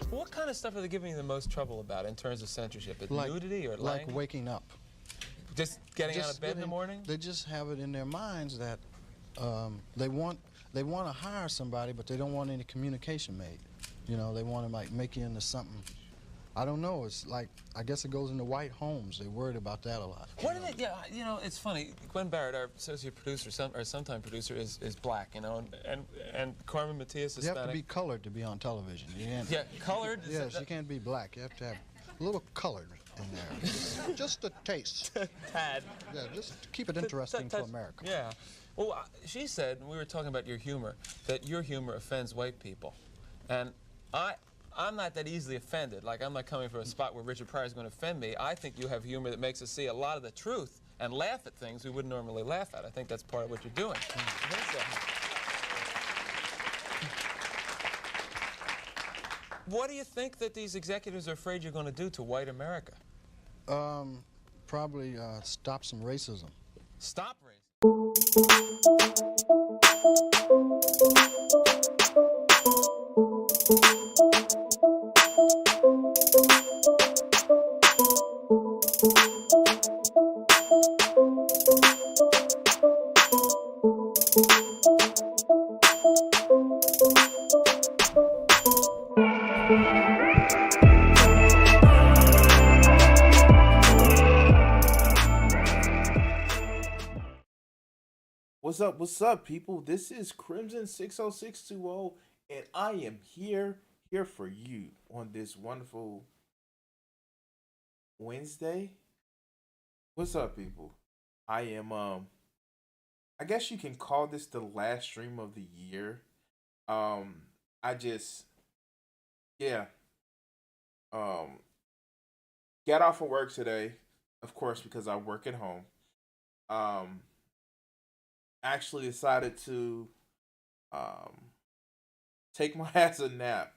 What kind of stuff are they giving you the most trouble about in terms of censorship? Is nudity or like language? waking up? Just getting out of bed in the morning? They just have it in their minds that they want to hire somebody, but they don't want any communication made. You know, they want to like make you into something. I don't know. It's like, I guess it goes into white homes. They're worried about that a lot. What do they? Yeah, you know, it's funny. Gwen Barrett, our associate producer, or sometime producer, is black. You know, and Carmen Matias is Hispanic. You have to be colored to be on television. You can't, yeah, colored. Yes, you can't be black. You have to have a little colored in there, just a taste. Tad. Yeah, just to keep it interesting for America. Yeah. Well, she said, we were talking about your humor, that your humor offends white people, and I'm not that easily offended. Like, I'm not coming from a spot where Richard Pryor is going to offend me. I think you have humor that makes us see a lot of the truth and laugh at things we wouldn't normally laugh at. I think that's part of what you're doing. What do you think that these executives are afraid you're going to do to white America? Probably stop some racism. Stop racism? What's up, people? This is Crimson 60620, and I am here for you on this wonderful Wednesday. What's up, people? I am I guess you can call this the last stream of the year. I just got off of work today, of course, because I work at home. Actually decided to take my ass a nap,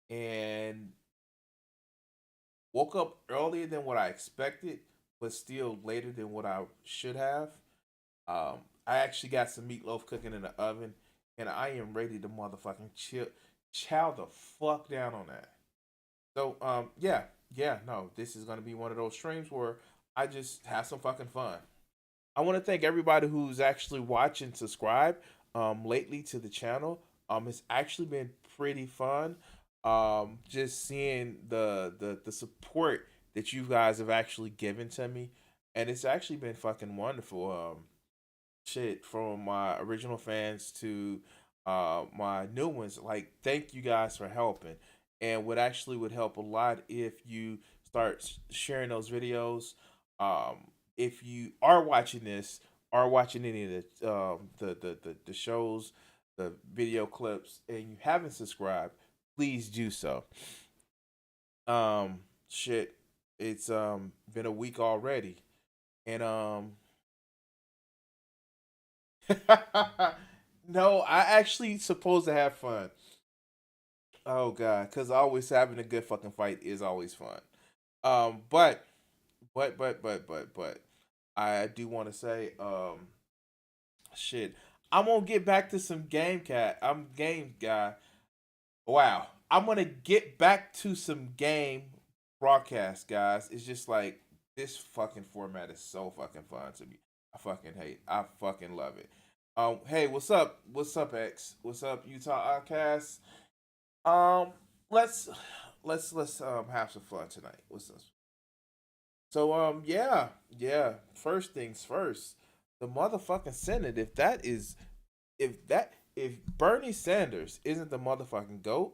and woke up earlier than what I expected, but still later than what I should have. I actually got some meatloaf cooking in the oven, and I am ready to motherfucking chow the fuck down on that. So no, this is gonna be one of those streams where I just have some fucking fun. I want to thank everybody who's actually watching, subscribe lately to the channel. It's actually been pretty fun. Just seeing the support that you guys have actually given to me, and it's actually been fucking wonderful. Shit, from my original fans to my new ones. Like, thank you guys for helping, and would help a lot if you start sharing those videos. If you are watching this, are watching any of the shows, the video clips, and you haven't subscribed, please do so. Shit, it's been a week already, and no, I actually supposed to have fun. Oh god, because always having a good fucking fight is always fun. But I do want to say, shit, I'm gonna get back to some game guy. Wow, I'm gonna get back to some game broadcast, guys. It's just like, this fucking format is so fucking fun to me. I fucking love it. Hey, what's up? What's up, X? What's up, Utah Outcasts? Let's have some fun tonight. What's this? So yeah. First things first, the motherfucking Senate. If Bernie Sanders isn't the motherfucking GOAT,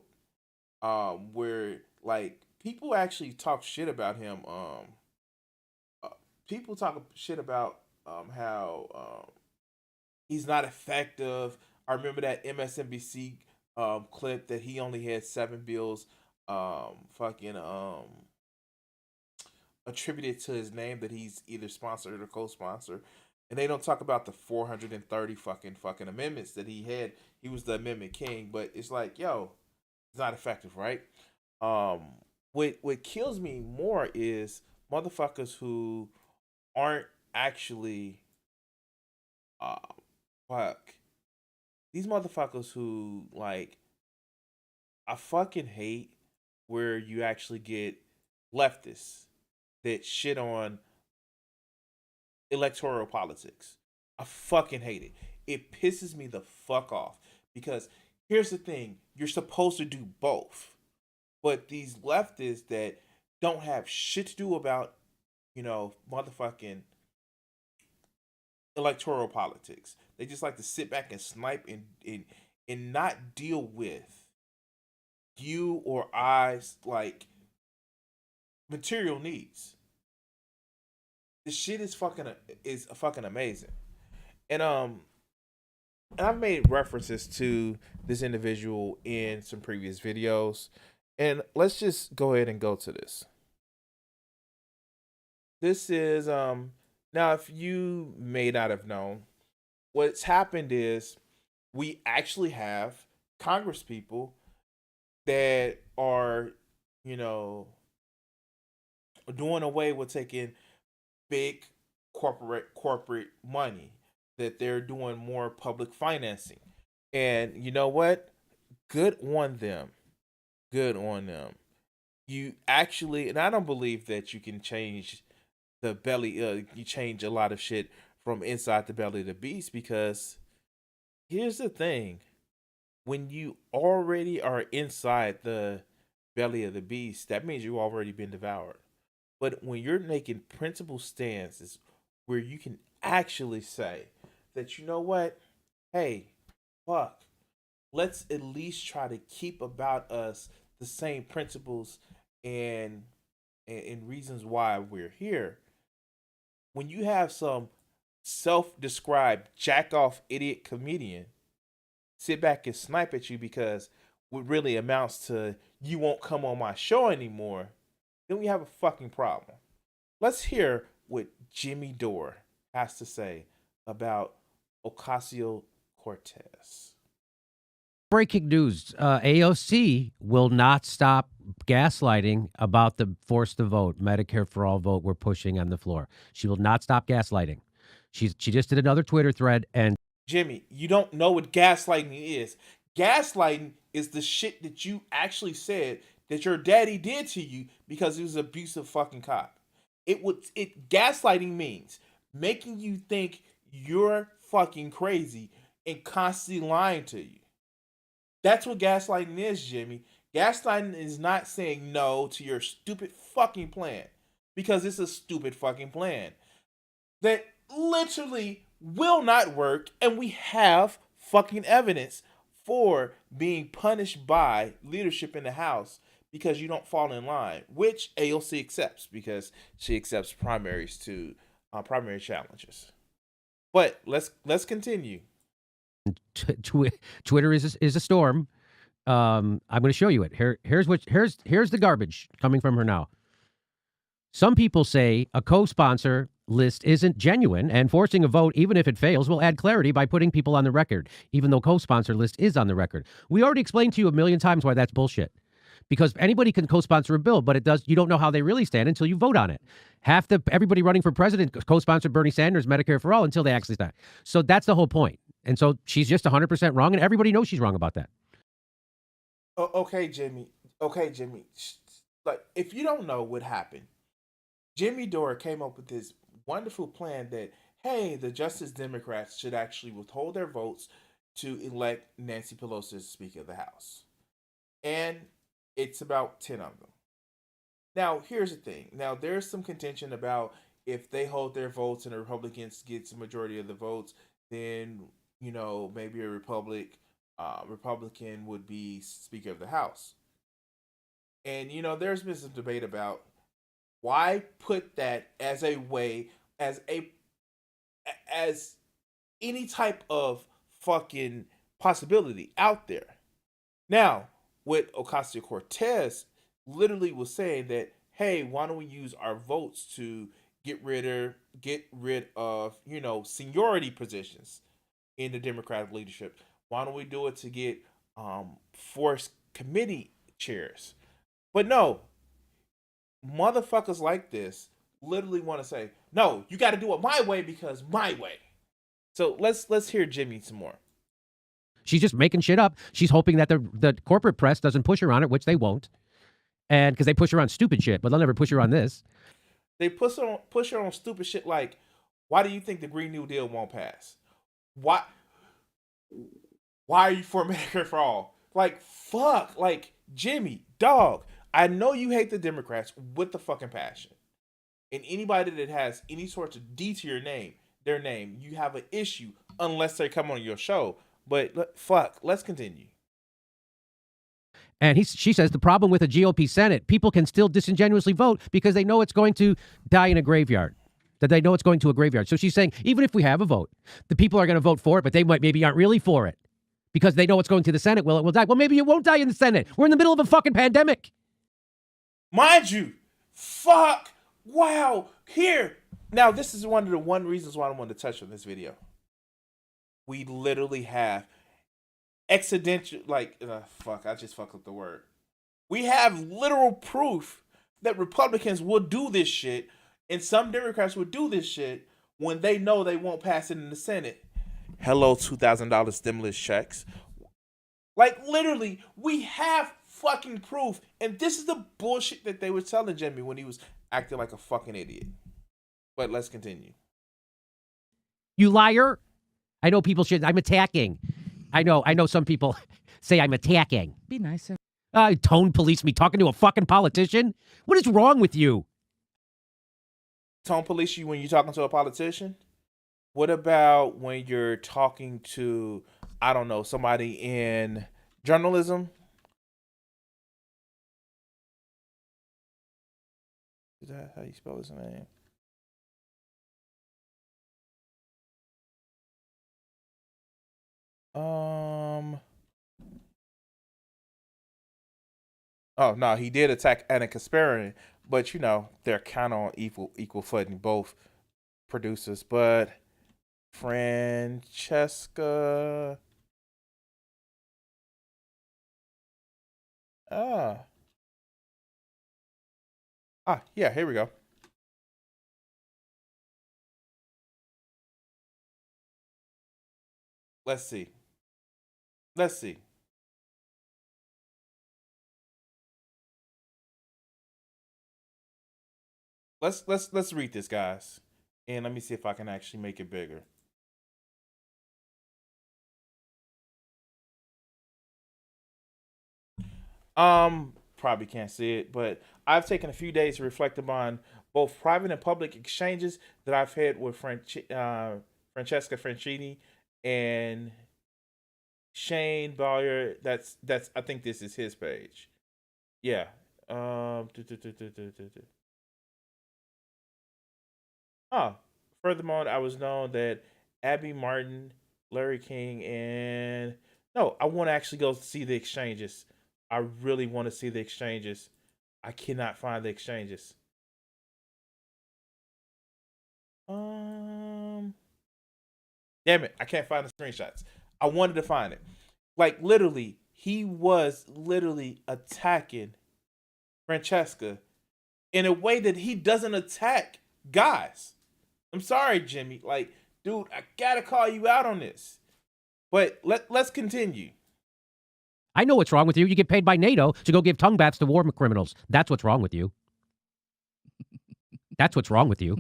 where like people actually talk shit about him. people talk shit about how he's not effective. I remember that MSNBC clip that he only had 7 bills fucking attributed to his name that he's either sponsored or co-sponsor. And they don't talk about the 430 fucking amendments that he had. He was the amendment king, but it's like, yo, it's not effective, right? Um, what kills me more is motherfuckers who aren't actually uh fuck these motherfuckers who like I fucking hate where you actually get leftists that shit on electoral politics. I fucking hate it. It pisses me the fuck off because here's the thing: you're supposed to do both, but these leftists that don't have shit to do about motherfucking electoral politics. They just like to sit back and snipe and not deal with you or I's like material needs. This shit is fucking amazing. And I've made references to this individual in some previous videos. And let's just go ahead and go to this. This is now if you may not have known, what's happened is we actually have Congress people that are, doing away with taking big corporate money, that they're doing more public financing. And you know what? Good on them. Good on them. You actually, and I don't believe that you can change the belly, you change a lot of shit from inside the belly of the beast, because here's the thing: when you already are inside the belly of the beast, that means you've already been devoured. But when you're making principled stances where you can actually say that, you know what, hey, fuck, let's at least try to keep about us the same principles and reasons why we're here. When you have some self-described jack-off idiot comedian sit back and snipe at you because what really amounts to you won't come on my show anymore, then we have a fucking problem. Let's hear what Jimmy Dore has to say about Ocasio-Cortez. Breaking news. AOC will not stop gaslighting about the force to vote, Medicare for all vote we're pushing on the floor. She will not stop gaslighting. She just did another Twitter thread and Jimmy, you don't know what gaslighting is. Gaslighting is the shit that you actually said that your daddy did to you because he was an abusive fucking cop. Gaslighting means making you think you're fucking crazy and constantly lying to you. That's what gaslighting is, Jimmy. Gaslighting is not saying no to your stupid fucking plan, because it's a stupid fucking plan that literally will not work, and we have fucking evidence for being punished by leadership in the House because you don't fall in line, which AOC accepts because she accepts primaries to primary challenges. But let's continue. Twitter is a storm. I'm going to show you it. Here's the garbage coming from her now. Some people say a co-sponsor list isn't genuine, and forcing a vote, even if it fails, will add clarity by putting people on the record, even though co-sponsor list is on the record. We already explained to you a million times why that's bullshit. Because anybody can co-sponsor a bill, but you don't know how they really stand until you vote on it. Everybody running for president co-sponsored Bernie Sanders, Medicare for all, until they actually stand. So that's the whole point. And so she's just 100% wrong, and everybody knows she's wrong about that. Okay, Jimmy. Like, if you don't know what happened, Jimmy Dore came up with this wonderful plan that, hey, the Justice Democrats should actually withhold their votes to elect Nancy Pelosi as Speaker of the House. And it's about 10 of them. Now, here's the thing. Now, there's some contention about if they hold their votes and the Republicans get the majority of the votes, then, maybe a Republican would be Speaker of the House. And, there's been some debate about why put that as a way as as any type of fucking possibility out there. Now, what Ocasio-Cortez literally was saying that, hey, why don't we use our votes to get rid of seniority positions in the Democratic leadership? Why don't we do it to get forced committee chairs? But no, motherfuckers like this literally want to say, no, you got to do it my way because my way. So let's hear Jimmy some more. She's just making shit up. She's hoping that the corporate press doesn't push her on it, which they won't. And because they push her on stupid shit, but they'll never push her on this. They push her on stupid shit like, why do you think the Green New Deal won't pass? Why are you for Medicare for all? Like, fuck. Like, Jimmy, dog, I know you hate the Democrats with the fucking passion. And anybody that has any sort of D to their name, you have an issue unless they come on your show. But fuck, let's continue. And she says the problem with a GOP Senate, people can still disingenuously vote because they know it's going to die in a graveyard, that they know it's going to a graveyard. So she's saying, even if we have a vote, the people are going to vote for it, but they maybe aren't really for it because they know it's going to the Senate. Well, it will die. Well, maybe it won't die in the Senate. We're in the middle of a fucking pandemic. Mind you, fuck, wow, here. Now, this is one of the reasons why I wanted to touch on this video. We literally have accidental, fuck, I just fucked up the word. We have literal proof that Republicans will do this shit and some Democrats will do this shit when they know they won't pass it in the Senate. Hello, $2,000 stimulus checks. Like, literally, we have fucking proof. And this is the bullshit that they were telling Jimmy when he was acting like a fucking idiot. But let's continue. You liar. I know people should. I'm attacking. I know some people say I'm attacking. Be nicer. Tone police me talking to a fucking politician? What is wrong with you? Tone police you when you're talking to a politician? What about when you're talking to, I don't know, somebody in journalism? Is that how you spell his name? Oh no, he did attack Anna Kasparian, but they're kind of on equal footing, both producers. But Francesca, yeah, here we go. Let's see. Let's read this, guys. And let me see if I can actually make it bigger. Probably can't see it, but I've taken a few days to reflect upon both private and public exchanges that I've had with Francesca Franchini and Shane Bowyer. That's I think this is his page. Yeah. Furthermore, I was known that Abby Martin, Larry King, and no, I want to actually go see the exchanges. I really want to see the exchanges. I cannot find the exchanges. Damn it, I can't find the screenshots. I wanted to find it. Like, literally, he was literally attacking Francesca in a way that he doesn't attack guys. I'm sorry, Jimmy. Like, dude, I gotta call you out on this. But let's continue. I know what's wrong with you. You get paid by NATO to go give tongue baths to war criminals. That's what's wrong with you. That's what's wrong with you.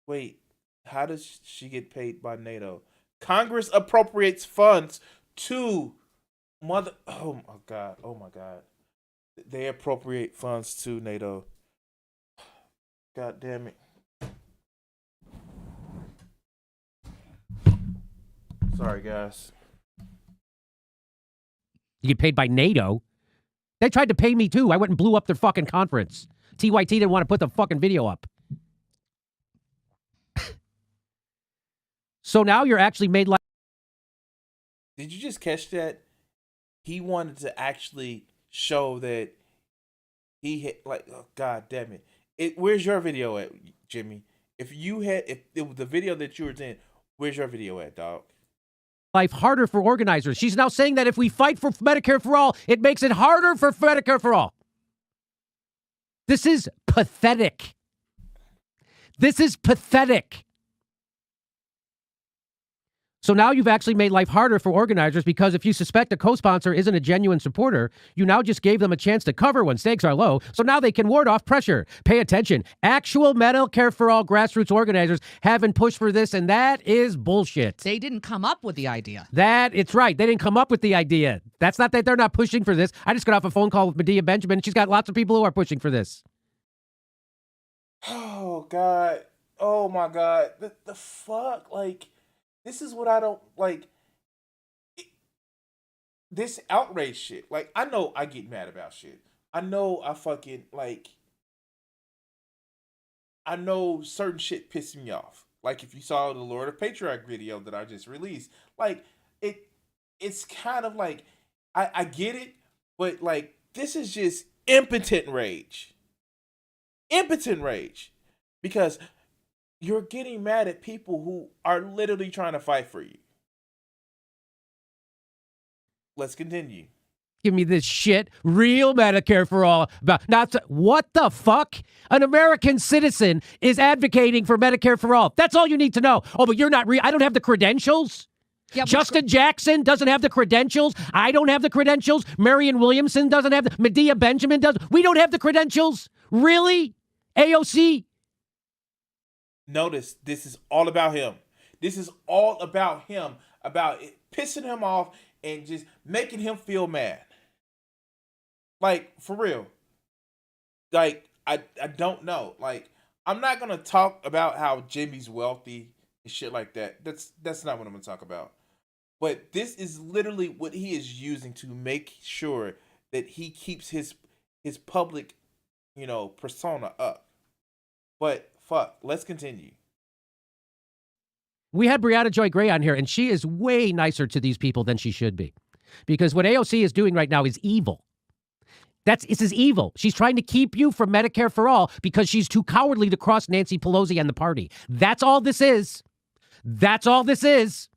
Wait, how does she get paid by NATO? Congress appropriates funds to Oh my God. They appropriate funds to NATO. God damn it. Sorry, guys. You get paid by NATO? They tried to pay me too. I went and blew up their fucking conference. TYT didn't want to put the fucking video up. So now you're actually made like. Did you just catch that? He wanted to actually show that he hit, like, oh, God damn it. Where's your video at, Jimmy? If it was the video that you were in, where's your video at, dog? Life harder for organizers. She's now saying that if we fight for Medicare for all, it makes it harder for Medicare for all. This is pathetic. This is pathetic. So now you've actually made life harder for organizers because if you suspect a co-sponsor isn't a genuine supporter, you now just gave them a chance to cover when stakes are low, so now they can ward off pressure. Pay attention. Actual Medicare for all grassroots organizers haven't pushed for this, and that is bullshit. They didn't come up with the idea. It's right. They didn't come up with the idea. That's not that they're not pushing for this. I just got off a phone call with Medea Benjamin. She's got lots of people who are pushing for this. Oh, God. Oh, my God. The fuck? Like, this is what I don't like. This outrage shit. Like, I know I get mad about shit. I know I fucking, like, I know certain shit pisses me off. Like, if you saw the Lord of Patriarch video that I just released, like, it's kind of like, I get it, but, like, this is just impotent rage. Impotent rage. Because you're getting mad at people who are literally trying to fight for you. Let's continue. Give me this shit. Real Medicare for all. What the fuck? An American citizen is advocating for Medicare for all. That's all you need to know. Oh, but you're not real. I don't have the credentials. Yeah, Justin Jackson doesn't have the credentials. I don't have the credentials. Marianne Williamson doesn't have the. Medea Benjamin does. We don't have the credentials. Really? AOC? Notice, this is all about him. This is all about him, about it pissing him off and just making him feel mad. Like, for real. Like, I don't know. Like, I'm not going to talk about how Jimmy's wealthy and shit like that. That's not what I'm going to talk about. But this is literally what he is using to make sure that he keeps his public, persona up. But fuck, let's continue. We had Brianna Joy Gray on here, and she is way nicer to these people than she should be. Because what AOC is doing right now is evil. This is evil. She's trying to keep you from Medicare for all because she's too cowardly to cross Nancy Pelosi and the party. That's all this is. That's all this is.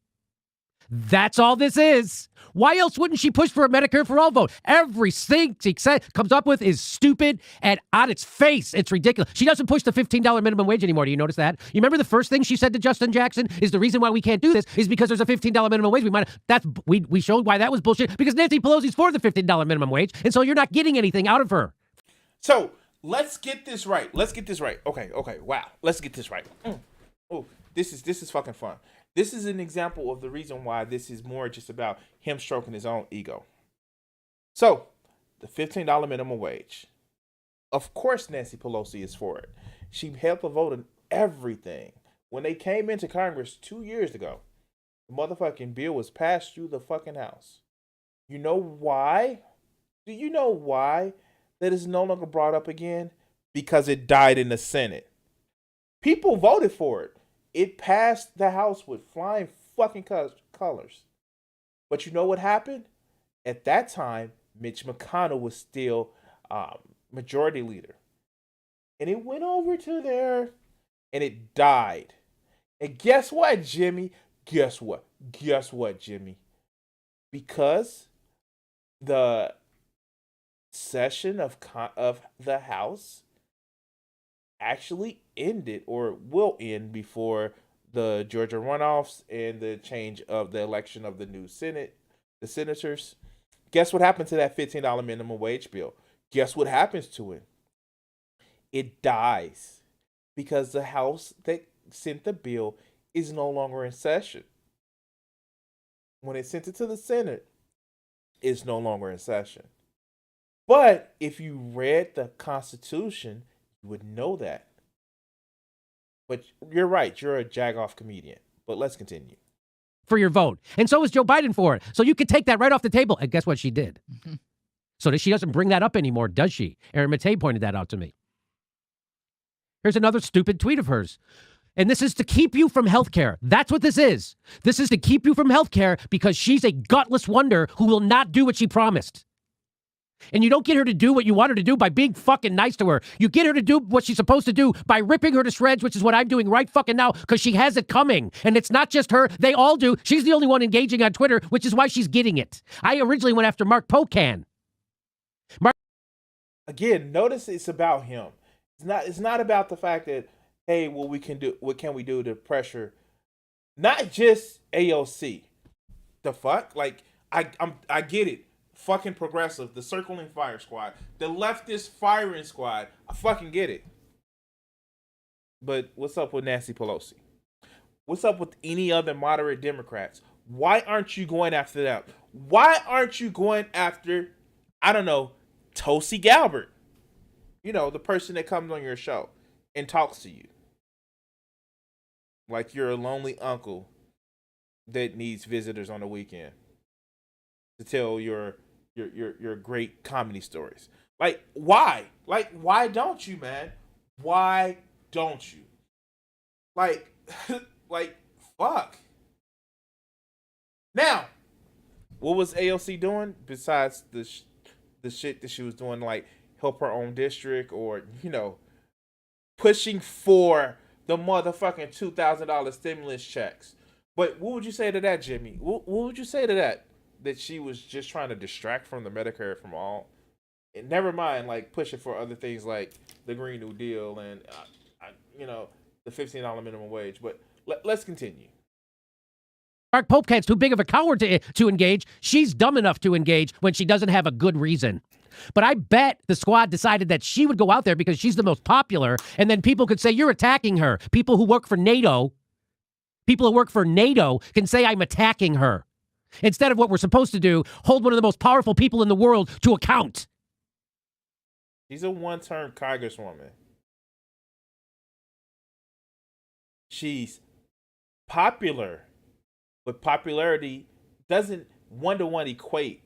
That's all this is. Why else wouldn't she push for a Medicare for all vote? Everything she comes up with is stupid and on its face. It's ridiculous. She doesn't push the $15 minimum wage anymore. Do you notice that? You remember the first thing she said to Justin Jackson is the reason why we can't do this is because there's a $15 minimum wage. We showed why that was bullshit because Nancy Pelosi's for the $15 minimum wage, and so you're not getting anything out of her. So let's get this right. Okay. Wow. Let's get this right. Oh, this is fucking fun. This is an example of the reason why this is more just about him stroking his own ego. So, the $15 minimum wage. Of course Nancy Pelosi is for it. She helped vote on everything. When they came into Congress 2 years ago, the motherfucking bill was passed through the fucking House. You know why? Do you know why that is no longer brought up again? Because it died in the Senate. People voted for it. It passed the House with flying fucking colors. But you know what happened? At that time, Mitch McConnell was still majority leader. And it went over to there, and it died. And guess what, Jimmy? Guess what, Jimmy? Because the session of the House actually ended or will end before the Georgia runoffs and the change of the election of the new Senate, the senators. Guess what happened to that $15 minimum wage bill? Guess what happens to it? It dies because the House that sent the bill is no longer in session. When it sent it to the Senate, it's no longer in session. But if you read the Constitution, you would know that. But you're right. You're a jag-off comedian. But let's continue. For your vote. And so is Joe Biden for it. So you could take that right off the table. And guess what she did? Mm-hmm. So that she doesn't bring that up anymore, does she? Erin Matei pointed that out to me. Here's another stupid tweet of hers. And this is to keep you from healthcare. That's what this is. This is to keep you from healthcare because she's a gutless wonder who will not do what she promised. And you don't get her to do what you want her to do by being fucking nice to her. You get her to do what she's supposed to do by ripping her to shreds, which is what I'm doing right fucking now because she has it coming. And it's not just her. They all do. She's the only one engaging on Twitter, which is why she's getting it. I originally went after Mark Pocan. Again, notice it's about him. It's not about the fact that, hey, what can we do to pressure not just AOC. The fuck? Like I get it. Fucking progressive, the circling fire squad, the leftist firing squad. I fucking get it. But what's up with Nancy Pelosi? What's up with any other moderate Democrats? Why aren't you going after them? Why aren't you going after, I don't know, Tulsi Gabbard? You know, the person that comes on your show and talks to you. Like you're a lonely uncle that needs visitors on the weekend to tell your great comedy stories. Like, why? Like, why don't you, man? Why don't you? Like, like, fuck. Now, what was AOC doing besides the shit that she was doing, like help her own district or, you know, pushing for the motherfucking $2,000 stimulus checks? But what would you say to that, Jimmy? What would you say to that? That she was just trying to distract from the Medicare from all, and never mind, like pushing for other things like the Green New Deal and, you know, the $15 minimum wage. But let's continue. Mark Popecan's too big of a coward to engage. She's dumb enough to engage when she doesn't have a good reason. But I bet the squad decided that she would go out there because she's the most popular, and then people could say, you're attacking her. People who work for NATO can say I'm attacking her. Instead of what we're supposed to do, hold one of the most powerful people in the world to account. She's a one-term congresswoman. She's popular, but popularity doesn't one-to-one equate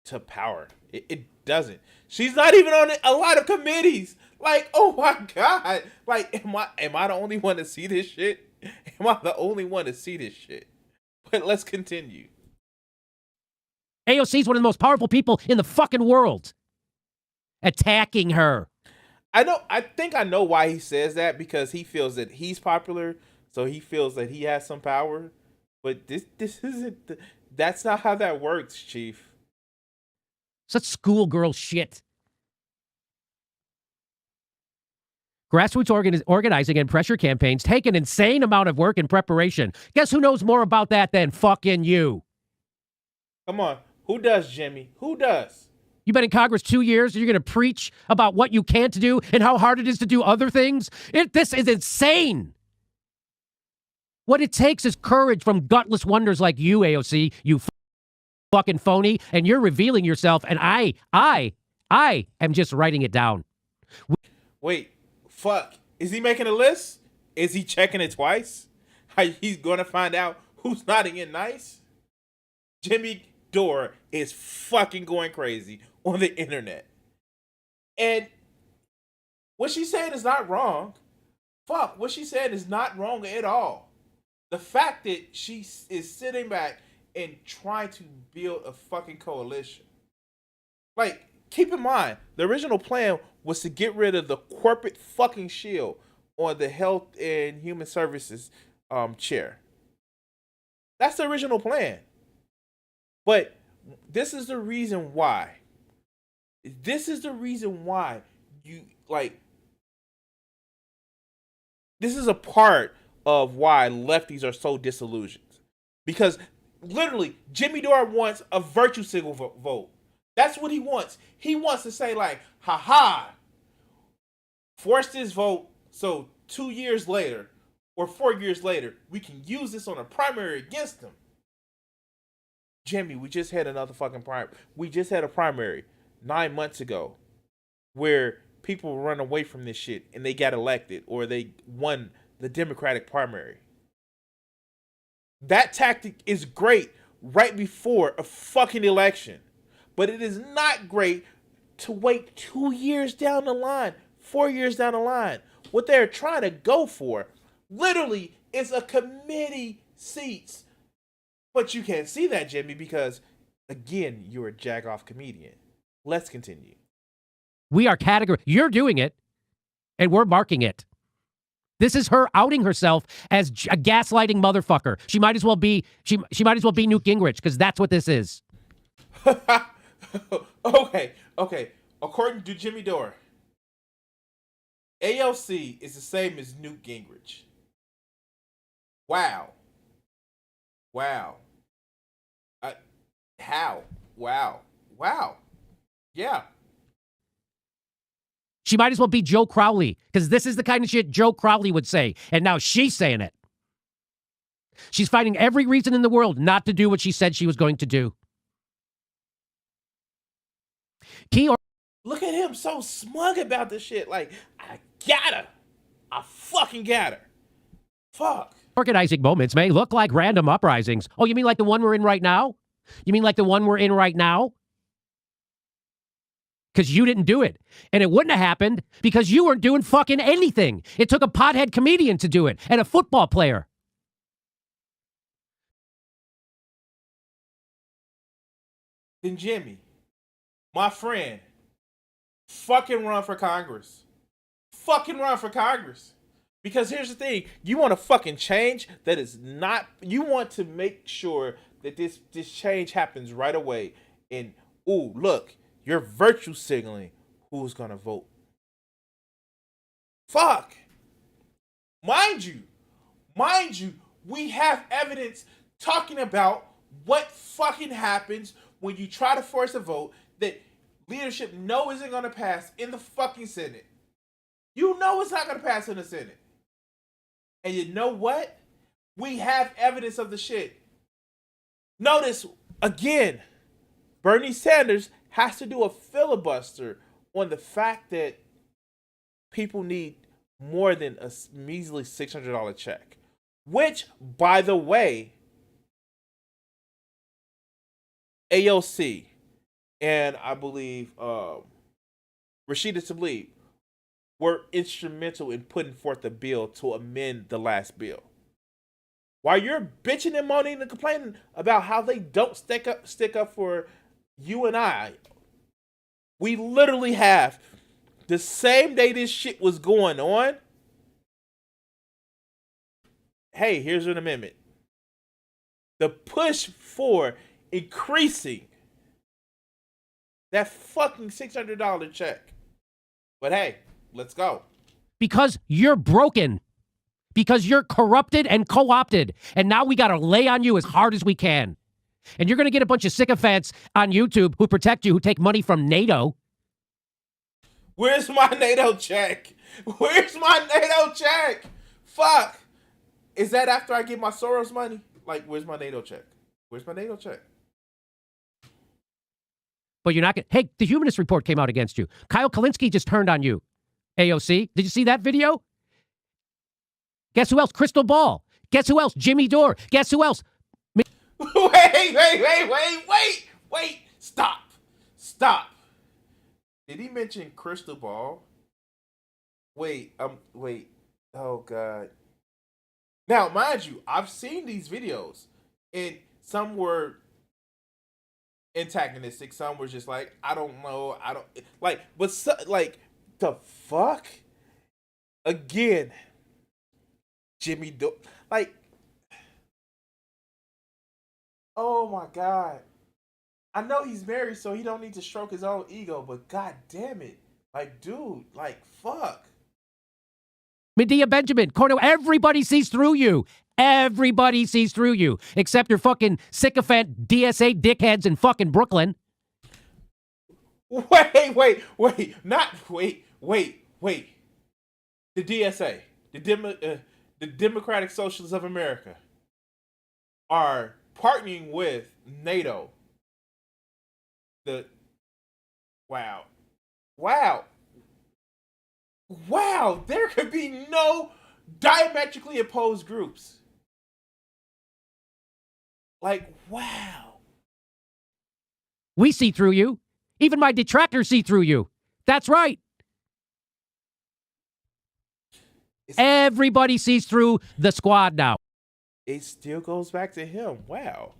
to power. It doesn't. She's not even on a lot of committees. Like, oh my God. Like, am I the only one to see this shit? Am I the only one to see this shit? But let's continue. AOC is one of the most powerful people in the fucking world. Attacking her. I think I know why he says that, because he feels that he's popular, so he feels that he has some power. But this isn't. That's not how that works, Chief. Such schoolgirl shit. Grassroots organizing and pressure campaigns take an insane amount of work and preparation. Guess who knows more about that than fucking you? Come on. Who does, Jimmy? Who does? You've been in Congress 2 years, and you're going to preach about what you can't do and how hard it is to do other things? This is insane. What it takes is courage from gutless wonders like you, AOC, you fucking phony, and you're revealing yourself, and I am just writing it down. Wait, fuck. Is he making a list? Is he checking it twice? He's going to find out who's nodding in nice? Jimmy Dore is fucking going crazy on the internet. And what she's saying is not wrong. Fuck, what she said is not wrong at all. The fact that she is sitting back and trying to build a fucking coalition. Like, keep in mind, the original plan was to get rid of the corporate fucking shield on the Health and Human Services chair. That's the original plan. But this is the reason why. This is the reason why you, like, this is a part of why lefties are so disillusioned. Because literally, Jimmy Dore wants a virtue signal vote. That's what he wants. He wants to say, like, haha, force this vote so 2 years later or 4 years later, we can use this on a primary against them. Jimmy, we just had another fucking primary. We just had a primary 9 months ago where people run away from this shit and they got elected or they won the Democratic primary. That tactic is great right before a fucking election. But it is not great to wait 2 years down the line, 4 years down the line. What they're trying to go for, Literally, it's a committee seats. But you can't see that, Jimmy, because, again, you're a jack-off comedian. Let's continue. We are category. You're doing it, and we're marking it. This is her outing herself as a gaslighting motherfucker. She might as well be. She might as well be Newt Gingrich, because that's what this is. Okay. According to Jimmy Dore, AOC is the same as Newt Gingrich. Wow. How? Wow. Yeah. She might as well be Joe Crowley, because this is the kind of shit Joe Crowley would say, and now she's saying it. She's finding every reason in the world not to do what she said she was going to do. Look at him so smug about this shit. Like, I fucking got her. Fuck. Organizing moments may look like random uprisings. Oh, you mean like the one we're in right now? Because you didn't do it. And it wouldn't have happened because you weren't doing fucking anything. It took a pothead comedian to do it and a football player. Then Jimmy, my friend, fucking run for Congress. Because here's the thing. You want a fucking change that is not... You want to make sure that this change happens right away. And, ooh, look, you're virtue signaling who's going to vote. Fuck. Mind you, we have evidence talking about what fucking happens when you try to force a vote that leadership know isn't going to pass in the fucking Senate. You know it's not going to pass in the Senate. And you know what? We have evidence of the shit. Notice, again, Bernie Sanders has to do a filibuster on the fact that people need more than a measly $600 check. Which, by the way, AOC and I believe Rashida Tlaib were instrumental in putting forth a bill to amend the last bill. While you're bitching and moaning and complaining about how they don't stick up for you and I, we literally have the same day this shit was going on. Hey, here's an amendment. The push for increasing that fucking $600 check. But hey, let's go. Because you're broken. Because you're corrupted and co-opted. And now we got to lay on you as hard as we can. And you're going to get a bunch of sycophants on YouTube who protect you, who take money from NATO. Where's my NATO check? Fuck. Is that after I get my Soros money? Like, where's my NATO check? But you're not going to... Hey, the Humanist Report came out against you. Kyle Kalinske just turned on you. AOC, did you see that video? Guess who else? Crystal Ball. Guess who else? Jimmy Dore. Guess who else? Wait. Stop. Did he mention Crystal Ball? Wait. Oh, God. Now, mind you, I've seen these videos, and some were antagonistic. Some were just like, I don't know. The fuck? Again, Jimmy Dore. Oh my God. I know he's married, so he don't need to stroke his own ego, but God damn it. Dude, fuck. Medea Benjamin, Cornell, everybody sees through you. Everybody sees through you, except your fucking sycophant DSA dickheads in fucking Brooklyn. Wait. The DSA, the Democratic Socialists of America, are partnering with NATO. Wow, there could be no diametrically opposed groups. Wow. We see through you. Even my detractors see through you. That's right. Everybody sees through the squad now. It still goes back to him. Wow.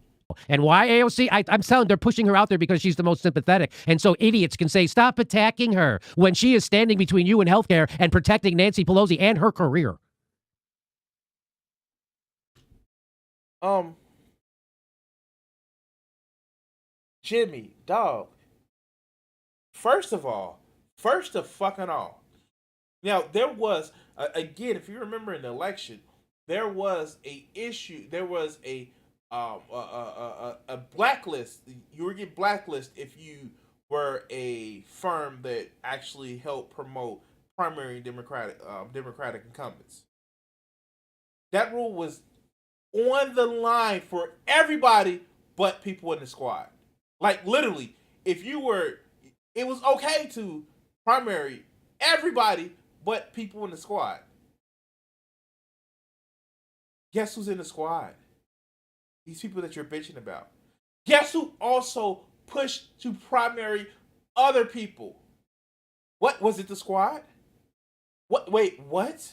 And why AOC? I'm telling they're pushing her out there because she's the most sympathetic. And so idiots can say, stop attacking her when she is standing between you and healthcare and protecting Nancy Pelosi and her career. Jimmy, dog. First of fucking all. Now, there was, again, if you remember in the election, there was a issue. There was a blacklist. You were getting blacklisted if you were a firm that actually helped promote primary Democratic incumbents. That rule was on the line for everybody but people in the squad. Like, literally, if you were, it was okay to primary everybody but people in the squad. Guess who's in the squad? These people that you're bitching about. Guess who also pushed to primary other people? What was it? The squad? What? Wait, what?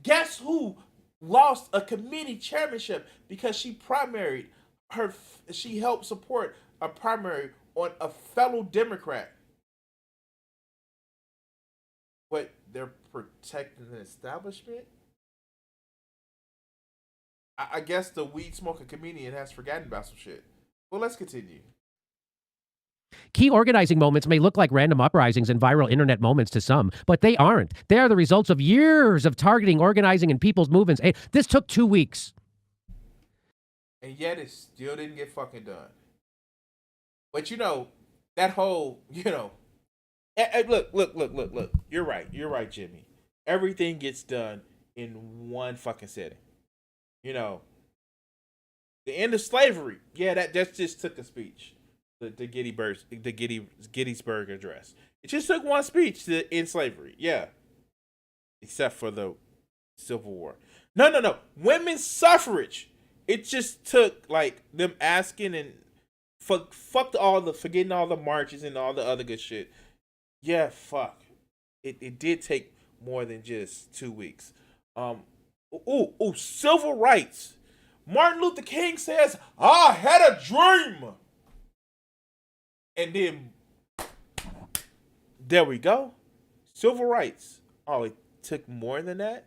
Guess who lost a committee chairmanship because she primaried her? She helped support a primary on a fellow Democrat. What? They're protecting the establishment? I guess the weed smoking comedian has forgotten about some shit. Well, let's continue. Key organizing moments may look like random uprisings and viral internet moments to some, but they aren't. They are the results of years of targeting, organizing, and people's movements. This took 2 weeks. And yet it still didn't get fucking done. But that whole, look. You're right, Jimmy. Everything gets done in one fucking setting. The end of slavery. Yeah, that just took a speech. The Gettysburg Address. It just took one speech to end slavery. Yeah. Except for the Civil War. No. Women's suffrage. It just took like them asking and forgetting all the marches and all the other good shit. Yeah, fuck. It did take more than just 2 weeks. Civil rights. Martin Luther King says, I had a dream. And then, there we go. Civil rights. Oh, it took more than that?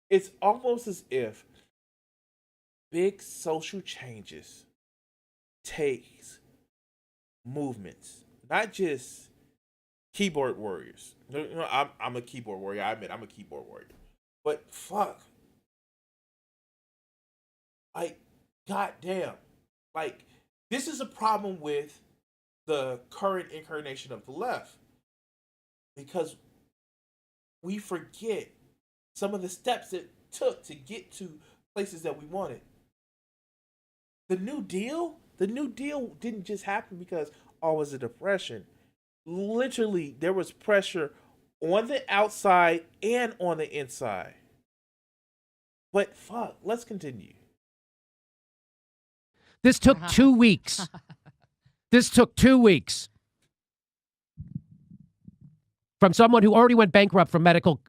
It's almost as if big social changes takes movements, not just keyboard warriors. I'm a keyboard warrior. I admit I'm a keyboard warrior. But fuck. Like, goddamn. Like, this is a problem with the current incarnation of the left. Because we forget some of the steps it took to get to places that we wanted. The New Deal didn't just happen because, it was a depression. Literally, there was pressure on the outside and on the inside. But fuck, let's continue. This took 2 weeks. This took 2 weeks. From someone who already went bankrupt from medical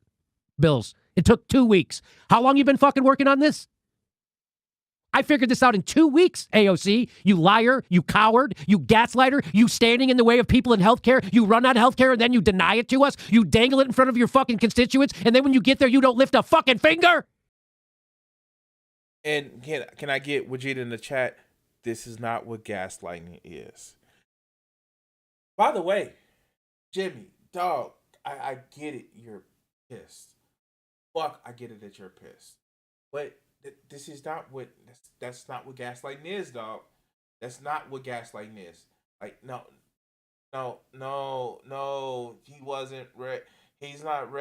bills. It took 2 weeks. How long you been fucking working on this? I figured this out in 2 weeks, AOC. You liar, you coward, you gaslighter, you standing in the way of people in healthcare. You run on healthcare and then you deny it to us. You dangle it in front of your fucking constituents, and then when you get there, you don't lift a fucking finger. And can I get Wajid in the chat? This is not what gaslighting is. By the way, Jimmy, dog, I get it. You're pissed. Fuck, I get it that you're pissed. But this is not what, that's not what gaslighting is, dog. That's not what gaslighting is. Like, no. He wasn't ready. He's not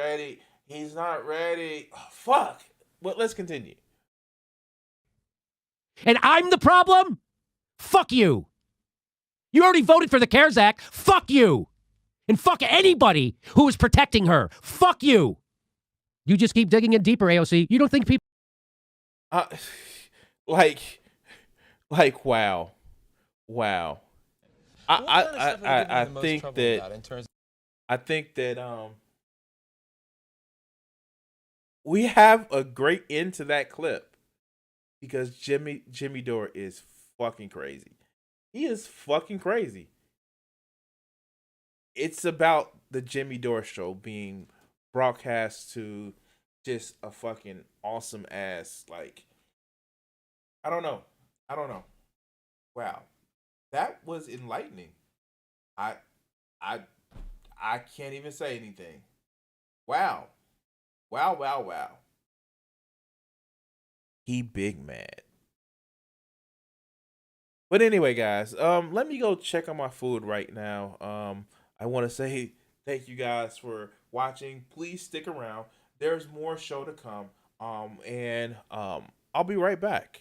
ready. Oh, fuck. Well, let's continue. And I'm the problem? Fuck you. You already voted for the CARES Act. Fuck you. And fuck anybody who is protecting her. Fuck you. You just keep digging in deeper, AOC. You don't think people... wow. I think that we have a great end to that clip because Jimmy Dore is fucking crazy. He is fucking crazy. It's about the Jimmy Dore show being broadcast to just a fucking awesome ass, like, I don't know. I don't know. Wow. That was enlightening. I I I can't even say anything. Wow. Wow, wow, wow. He big mad. But anyway, guys, let me go check on my food right now. I want to say thank you guys for watching. Please stick around. There's more show to come. And I'll be right back.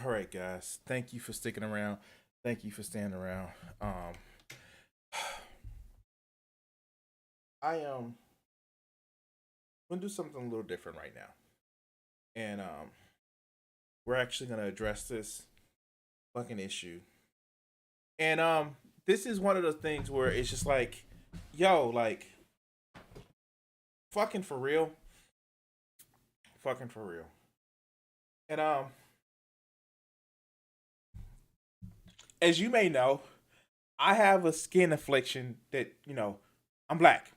All right, guys. Thank you for sticking around. Thank you for staying around. I gonna do something a little different right now, and we're actually gonna address this fucking issue. And this is one of those things where it's just like, yo, like, fucking for real, fucking for real. And as you may know, I have a skin affliction that, I'm black.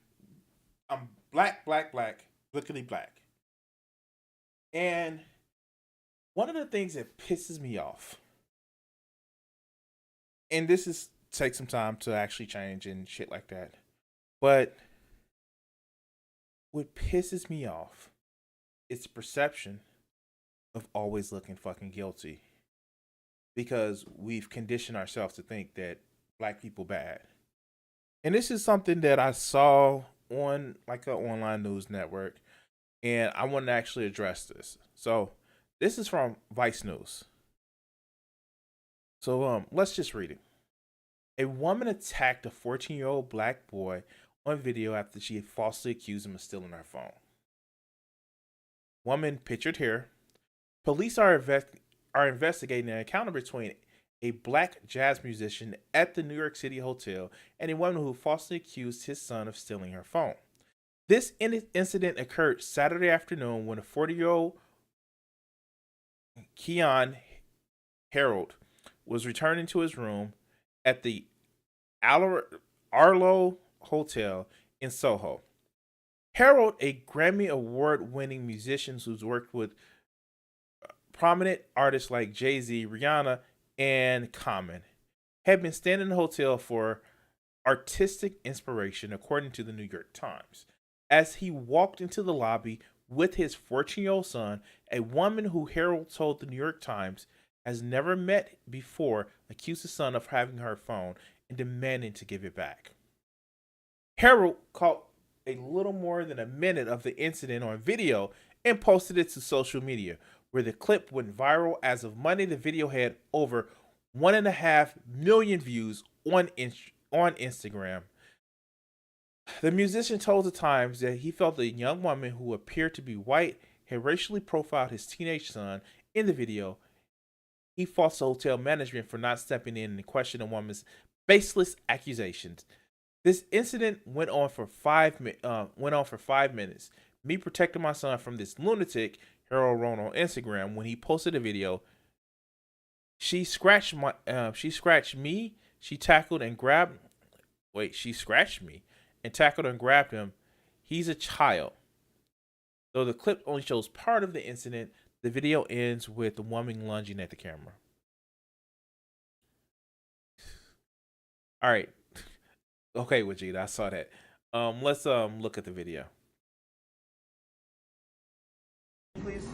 I'm black, blickety black. And one of the things that pisses me off, and this is take some time to actually change and shit like that, but what pisses me off is the perception of always looking fucking guilty. Because we've conditioned ourselves to think that black people bad. And this is something that I saw on like an online news network, and I want to actually address this. So this is from Vice News. So let's just read it. A woman attacked a 14-year-old black boy on video after she had falsely accused him of stealing her phone. Woman pictured here. Police are investigating an encounter between a black jazz musician at the New York City hotel and a woman who falsely accused his son of stealing her phone. This incident occurred Saturday afternoon when a 40-year-old Keon Harold was returning to his room at the Arlo Hotel in Soho. Harold, a Grammy Award-winning musician who's worked with prominent artists like Jay-Z, Rihanna, and Common, had been staying in the hotel for artistic inspiration, according to the New York Times. As he walked into the lobby with his 14-year-old son, a woman who Harold told the New York Times has never met before accused his son of having her phone and demanding to give it back. Harold caught a little more than a minute of the incident on video and posted it to social media, where the clip went viral. As of Monday, the video had over 1.5 million views on Instagram. The musician told the Times that he felt the young woman, who appeared to be white, had racially profiled his teenage son in the video. He faults the hotel management for not stepping in and questioning the woman's baseless accusations. This incident went on for 5 minutes. Me protecting my son from this lunatic, Harold wrote on Instagram when he posted a video. She scratched me. She tackled and grabbed. She scratched me and tackled and grabbed him. He's a child. Though the clip only shows part of the incident, the video ends with the woman lunging at the camera. All right. Okay, Vegeta, I saw that. Let's look at the video. Please.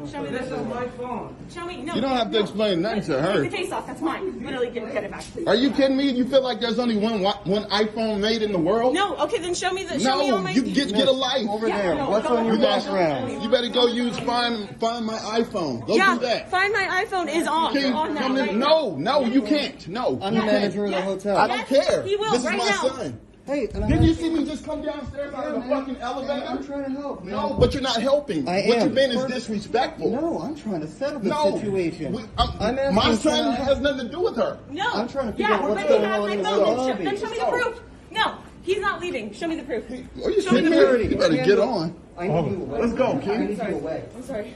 Show me This the is phone. my phone. Show me. No. You don't have to explain nothing to her. Take the case off. That's mine. Literally, get it back, please. Are you kidding me? You feel like there's only one iPhone made in the world? No. Okay, then show me the. Show me all No, my. you get a life. Over Yeah, there. no, What's go on your on. background? You better go use find my iPhone. Go Yeah. do that. Find my iPhone is on. Can you On now. come in? Right No, you can't. No, I'm you the can't. manager of the hotel. I don't Yes, care. he will, This is right my now. son. Hey, and Didn't you see me just come downstairs out of the fucking elevator? I'm trying to help. Man. No, but you're not helping. I What am. you've been is disrespectful. No, I'm trying to settle the No. situation. I'm asking My son for- has nothing to do with her. No. I'm trying to figure yeah, out what's but going he has on my in the phone. lobby. Then show me the proof. No, he's not leaving. Show me the proof. Are you Show me kidding the me? proof. You better get on. I need you away. Let's go, I kid. need you away. I'm sorry.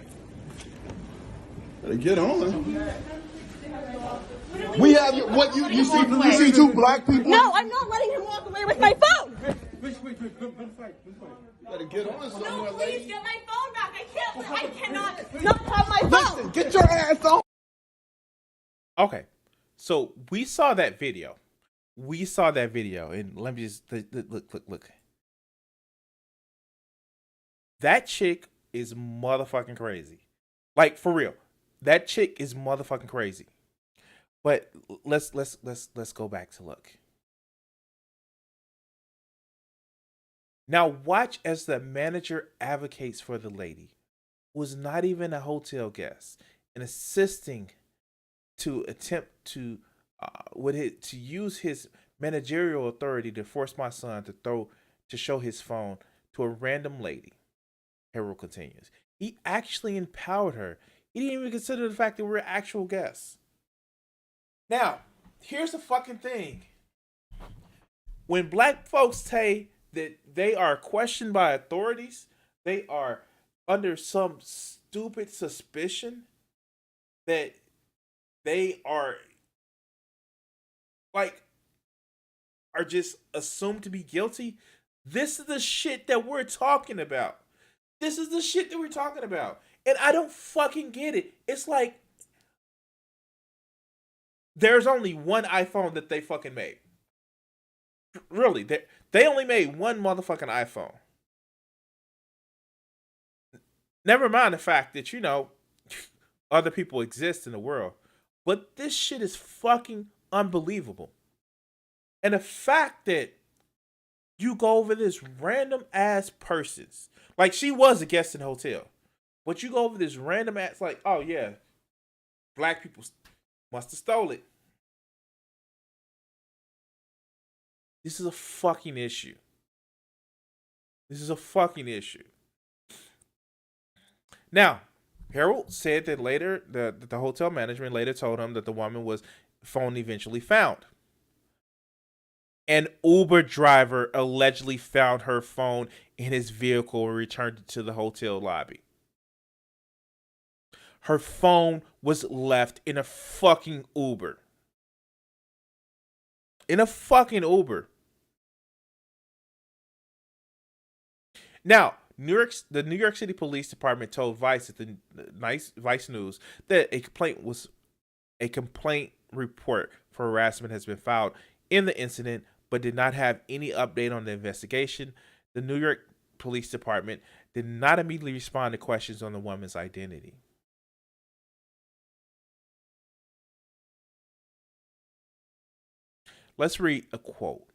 Better get on. We have you. What you see two black people? No, I'm not letting him walk away with my phone. You better get on somewhere, No, please lady. get my phone back. I cannot not have my phone. Listen, get your ass on. Okay, so we saw that video. And let me just look. That chick is motherfucking crazy. Like, for real. That chick is motherfucking crazy. But let's go back to look. Now watch as the manager advocates for the lady, who was not even a hotel guest, and assisting to attempt to use his managerial authority to force my son to show his phone to a random lady. Harold continues. He actually empowered her. He didn't even consider the fact that we're actual guests. Now, here's the fucking thing. When black folks say that they are questioned by authorities, they are under some stupid suspicion that they are just assumed to be guilty. This is the shit that we're talking about. And I don't fucking get it. It's like there's only one iPhone that they fucking made. Really, they only made one motherfucking iPhone. Never mind the fact that, other people exist in the world. But this shit is fucking unbelievable. And the fact that you go over this random ass person's, like, she was a guest in the hotel, but you go over this random ass, like, oh yeah, black people must have stole it. This is a fucking issue. This is a fucking issue. Now, Harold said that later, the hotel management later told him that the woman was phone eventually found. An Uber driver allegedly found her phone in his vehicle and returned it to the hotel lobby. Her phone was left in a fucking Uber. In a fucking Uber. Now, the New York City Police Department told Vice at the Vice News that a complaint report for harassment has been filed in the incident, but did not have any update on the investigation. The New York Police Department did not immediately respond to questions on the woman's identity. Let's read a quote,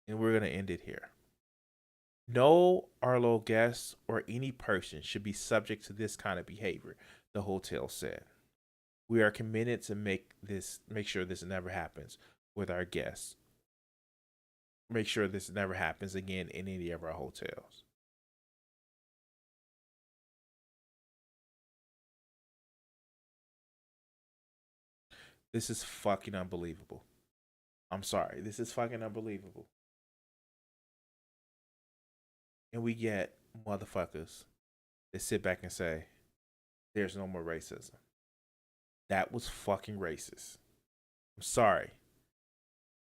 and we're going to end it here. No Arlo guest or any person should be subject to this kind of behavior, the hotel said. We are committed to make sure this never happens with our guests. Make sure this never happens again in any of our hotels. This is fucking unbelievable. I'm sorry. This is fucking unbelievable. And we get motherfuckers that sit back and say, there's no more racism. That was fucking racist. I'm sorry.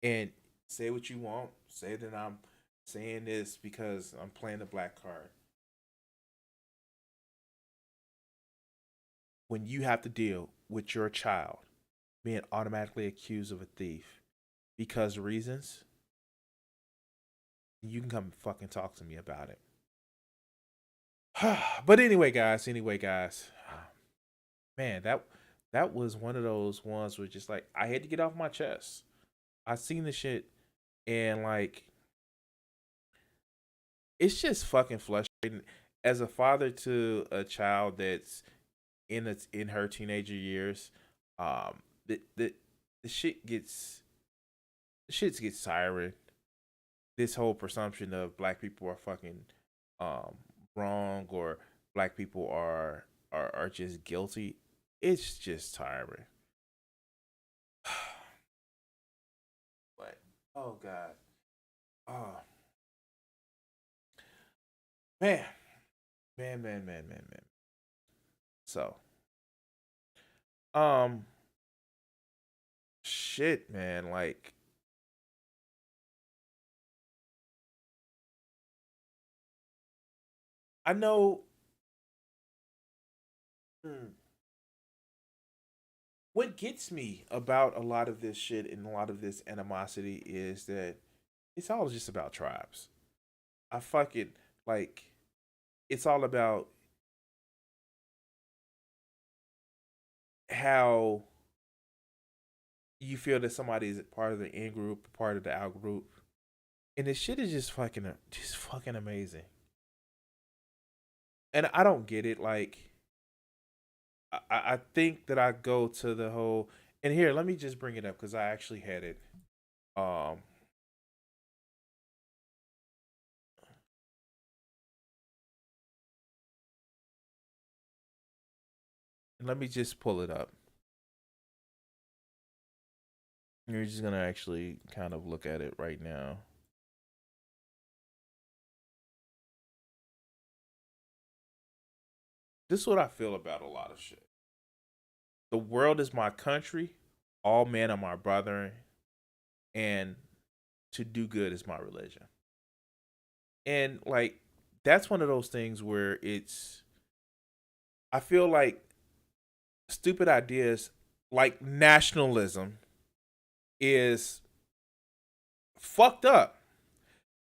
And say what you want. Say that I'm saying this because I'm playing the black card. When you have to deal with your child being automatically accused of a thief because reasons, you can come fucking talk to me about it. But anyway, guys, man, that was one of those ones where just like, I had to get off my chest. I seen the shit and like, it's just fucking frustrating as a father to a child that's in her teenager years. The shit gets tiring. This whole presumption of black people are fucking wrong or black people are just guilty. It's just tiring. But oh god. Oh man. So shit, man, like I know what gets me about a lot of this shit and a lot of this animosity is that it's all just about tribes. I fucking like it's all about how you feel that somebody is part of the in group, part of the out group. And this shit is just fucking amazing. And I don't get it. Like, I think that I go to the whole, and here, let me just bring it up because I actually had it. And let me just pull it up. You're just gonna actually kind of look at it right now. This is what I feel about a lot of shit. The world is my country. All men are my brethren. And to do good is my religion. And like, that's one of those things where I feel like stupid ideas like nationalism is fucked up.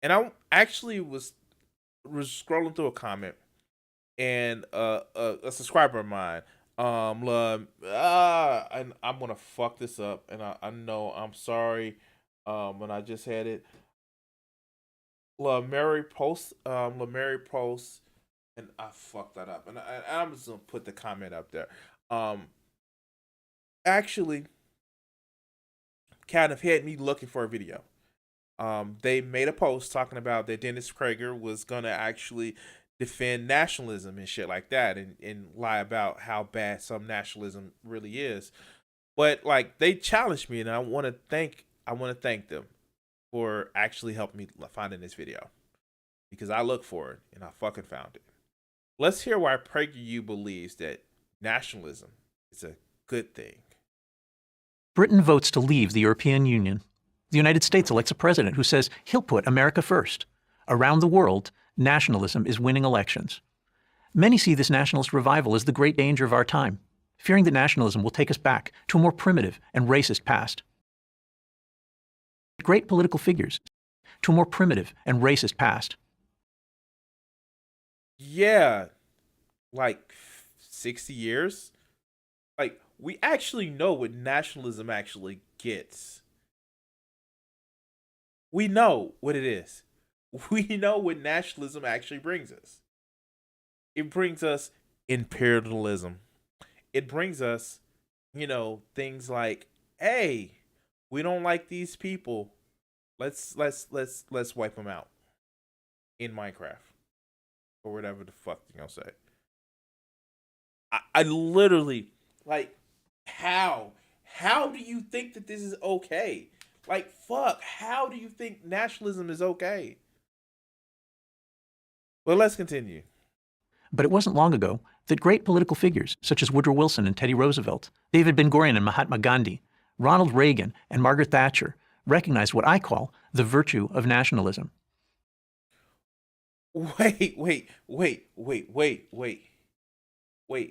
And I actually was scrolling through a comment and a subscriber of mine. And I'm gonna fuck this up, and I know I'm sorry. When I just had it, La Mary Post, and I fucked that up, and I'm just gonna put the comment up there. Actually, kind of had me looking for a video. They made a post talking about that Dennis Prager was gonna actually defend nationalism and shit like that, and lie about how bad some nationalism really is. But like they challenged me, and I want to thank them for actually helping me finding this video, because I looked for it and I fucking found it. Let's hear why PragerU believes that nationalism is a good thing. Britain votes to leave the European Union. The United States elects a president who says he'll put America first. Around the world, nationalism is winning elections. Many see this nationalist revival as the great danger of our time, fearing that nationalism will take us back to a more primitive and racist past. Great political figures to a more primitive and racist past. Yeah, like 60 years. Like, we actually know what nationalism actually gets. We know what it is. We know what nationalism actually brings us. It brings us imperialism. It brings us, things like, hey, we don't like these people. Let's wipe them out in Minecraft or whatever the fuck you're gonna say. I literally, like, how do you think that this is okay? Like, fuck, how do you think nationalism is okay? Well, let's continue. But it wasn't long ago that great political figures such as Woodrow Wilson and Teddy Roosevelt, David Ben-Gurion and Mahatma Gandhi, Ronald Reagan and Margaret Thatcher recognized what I call the virtue of nationalism. Wait.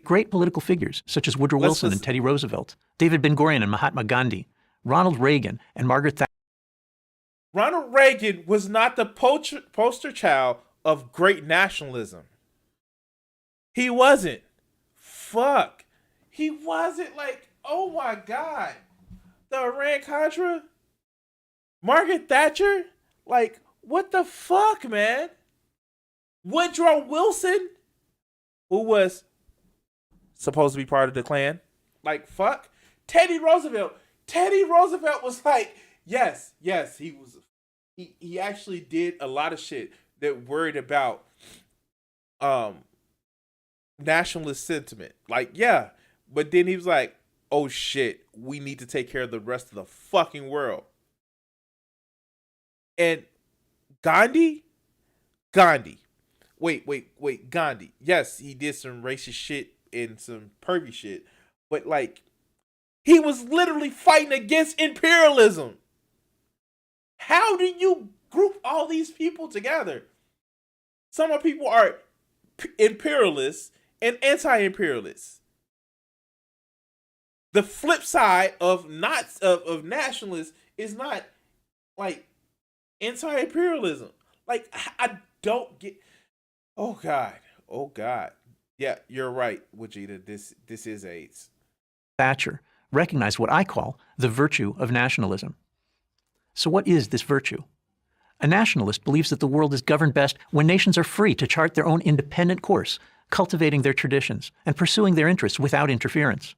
Great political figures such as Woodrow Wilson and Teddy Roosevelt, David Ben-Gurion and Mahatma Gandhi, Ronald Reagan and Margaret Thatcher. Ronald Reagan was not the poster child of great nationalism. He wasn't. Fuck. He wasn't. Like, oh my God. The Iran-Contra? Margaret Thatcher? Like, what the fuck, man? Woodrow Wilson, who was supposed to be part of the Klan? Like, fuck. Teddy Roosevelt. Teddy Roosevelt was like, yes, he was. He actually did a lot of shit that worried about nationalist sentiment. Like, yeah, but then he was like, oh shit, we need to take care of the rest of the fucking world. And Gandhi. Wait, Gandhi. Yes, he did some racist shit and some pervy shit, but like, he was literally fighting against imperialism. How do you group all these people together? Some of people are imperialists and anti-imperialists. The flip side of nationalists is not like anti-imperialism. Like, I don't get. Oh God. Yeah, you're right, Wajida. This is AIDS. Thatcher recognized what I call the virtue of nationalism. So what is this virtue? A nationalist believes that the world is governed best when nations are free to chart their own independent course, cultivating their traditions and pursuing their interests without interference.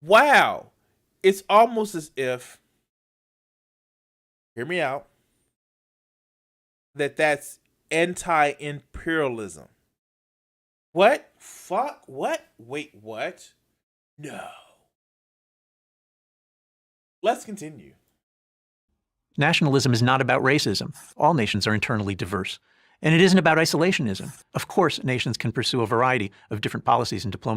Wow. It's almost as if, hear me out, that's anti-imperialism. What? Fuck? What? Wait, what? No. Let's continue. Nationalism is not about racism. All nations are internally diverse. And it isn't about isolationism. Of course, nations can pursue a variety of different policies and diplomacy.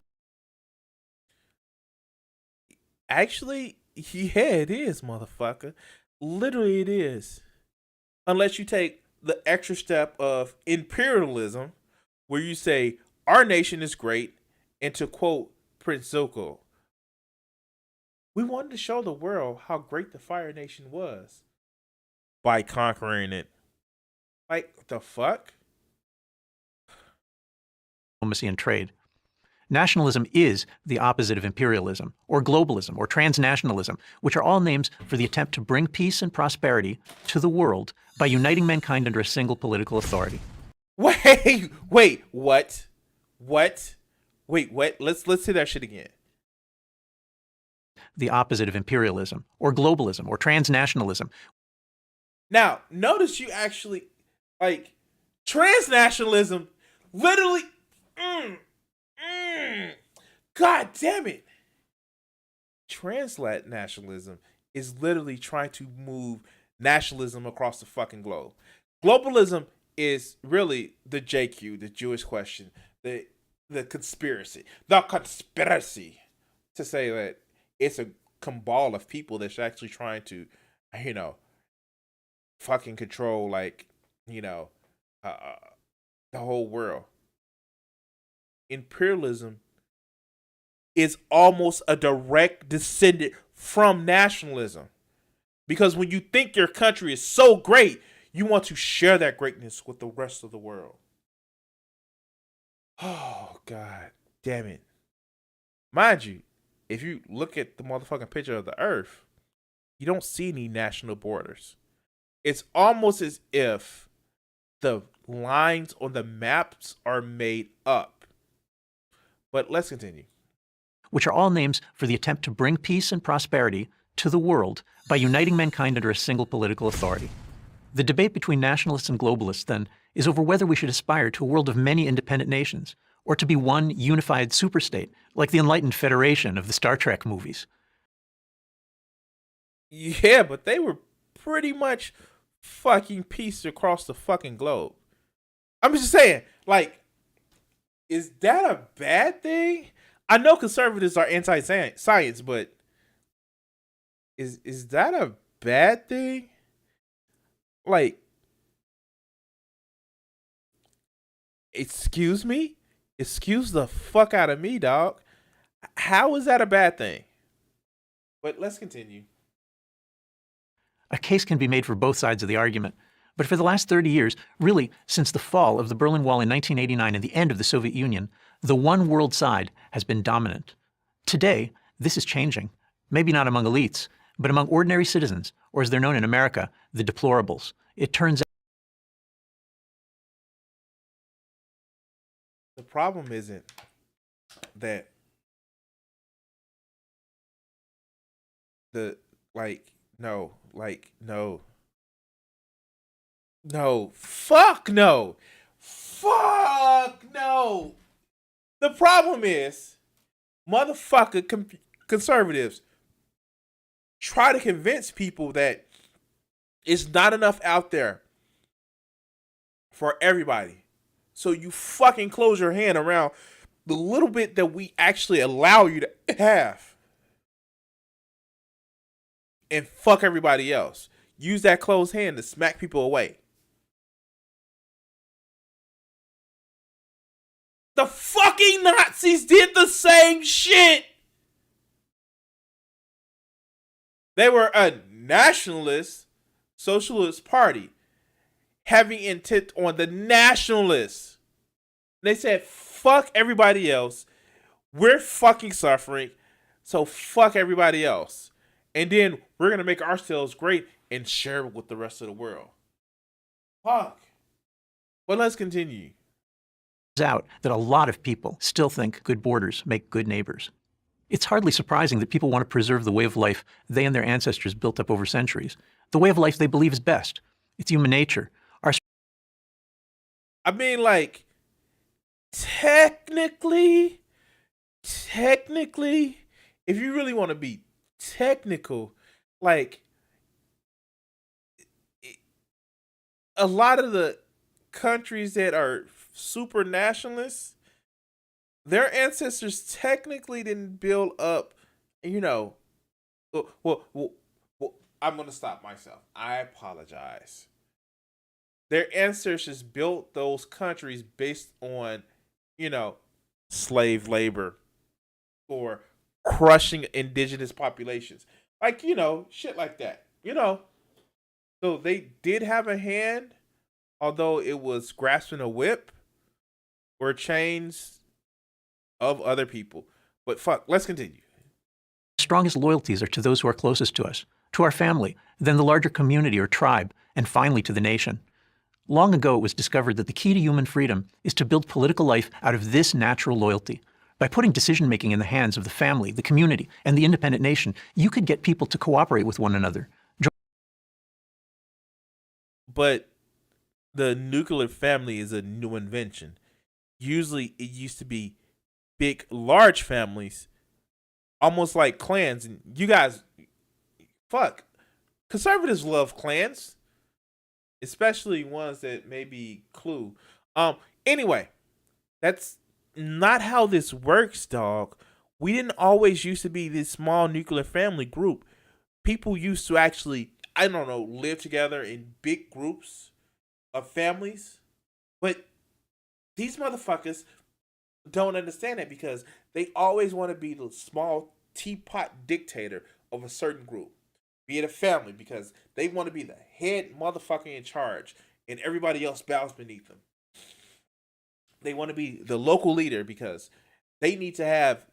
Actually, yeah, it is, motherfucker. Literally, it is. Unless you take the extra step of imperialism, where you say, our nation is great, and to quote Prince Zuko, we wanted to show the world how great the Fire Nation was by conquering it. Like, the fuck? diplomacy and trade. Nationalism is the opposite of imperialism, or globalism, or transnationalism, which are all names for the attempt to bring peace and prosperity to the world by uniting mankind under a single political authority. Wait, what? What? Wait, what? Let's say that shit again. The opposite of imperialism, or globalism, or transnationalism. Now, notice you actually, like, transnationalism literally, God damn it. Transnationalism is literally trying to move nationalism across the fucking globe. Globalism is really the JQ, the Jewish question, the conspiracy to say that it's a cabal of people that's actually trying to, fucking control, like, the whole world. Imperialism is almost a direct descendant from nationalism. Because when you think your country is so great, you want to share that greatness with the rest of the world. Oh, God damn it. Mind you, if you look at the motherfucking picture of the Earth, you don't see any national borders. It's almost as if the lines on the maps are made up. But let's continue. Which are all names for the attempt to bring peace and prosperity to the world by uniting mankind under a single political authority. The debate between nationalists and globalists, then, is over whether we should aspire to a world of many independent nations, or to be one unified superstate, like the Enlightened Federation of the Star Trek movies. Yeah, but they were pretty much fucking peace across the fucking globe. I'm just saying, like, is that a bad thing? I know conservatives are anti-science, but is that a bad thing? Like, excuse me? Excuse the fuck out of me, dog. How is that a bad thing? But let's continue. A case can be made for both sides of the argument. But for the last 30 years, really since the fall of the Berlin Wall in 1989 and the end of the Soviet Union, the one world side has been dominant. Today, this is changing. Maybe not among elites, but among ordinary citizens, or as they're known in America, the deplorables. It turns out the problem isn't that fuck no. The problem is, motherfucker conservatives try to convince people that it's not enough out there for everybody. So you fucking close your hand around the little bit that we actually allow you to have. And fuck everybody else. Use that closed hand to smack people away. The fucking Nazis did the same shit. They were a nationalist socialist party having intent on the nationalists. They said, fuck everybody else. We're fucking suffering. So fuck everybody else. And then we're going to make ourselves great and share it with the rest of the world. Fuck. But let's continue. out that a lot of people still think good borders make good neighbors. It's hardly surprising that people want to preserve the way of life they and their ancestors built up over centuries, the way of life they believe is best. It's human nature. I mean, like, technically, if you really want to be technical, like, a lot of the countries that are super nationalists, their ancestors technically didn't build up, well, I'm going to stop myself. I apologize. Their ancestors built those countries based on, slave labor or crushing indigenous populations. Like, shit like that, So they did have a hand, although it was grasping a whip. or chains of other people. But fuck, let's continue. Strongest loyalties are to those who are closest to us, to our family, then the larger community or tribe, and finally to the nation. Long ago, it was discovered that the key to human freedom is to build political life out of this natural loyalty. By putting decision-making in the hands of the family, the community, and the independent nation, you could get people to cooperate with one another. But the nuclear family is a new invention. Usually it used to be big, large families, almost like clans. And you guys, fuck, conservatives love clans, especially ones that maybe clue. Anyway, that's not how this works, dog. We didn't always used to be this small nuclear family group. People used to actually, I don't know, live together in big groups of families. But these motherfuckers don't understand that because they always want to be the small teapot dictator of a certain group, be it a family, because they want to be the head motherfucker in charge and everybody else bows beneath them. They want to be the local leader because they need to have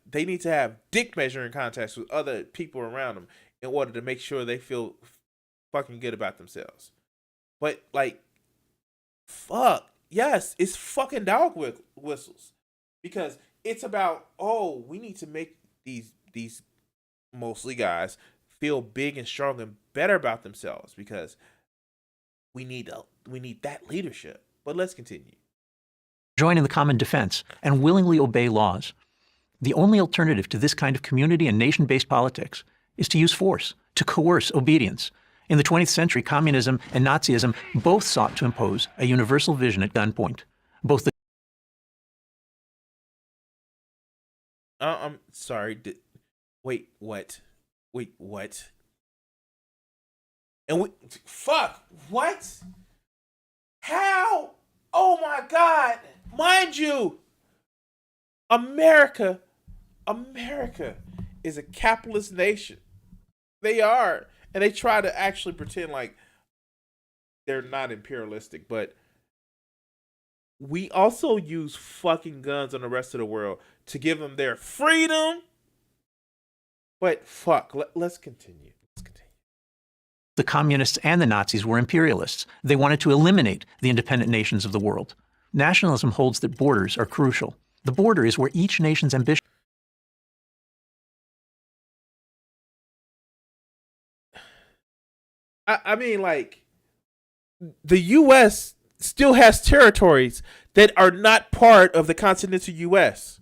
dick measuring contests with other people around them in order to make sure they feel fucking good about themselves. But like, fuck, yes, it's fucking dog whistles because it's about, oh, we need to make these mostly guys feel big and strong and better about themselves because we need that leadership. But let's continue. Join in the common defense and willingly obey laws. The only alternative to this kind of community and nation-based politics is to use force, to coerce obedience. In the 20th century, communism and Nazism both sought to impose a universal vision at gunpoint. Both the I'm sorry. Wait, what? And fuck, what? How? Oh my God. Mind you, America is a capitalist nation. They are. And they try to actually pretend like they're not imperialistic, but we also use fucking guns on the rest of the world to give them their freedom. But fuck, let's continue. The communists and the Nazis were imperialists. They wanted to eliminate the independent nations of the world. Nationalism holds that borders are crucial. The border is where each nation's ambition. I mean, like, the U.S. still has territories that are not part of the continental U.S.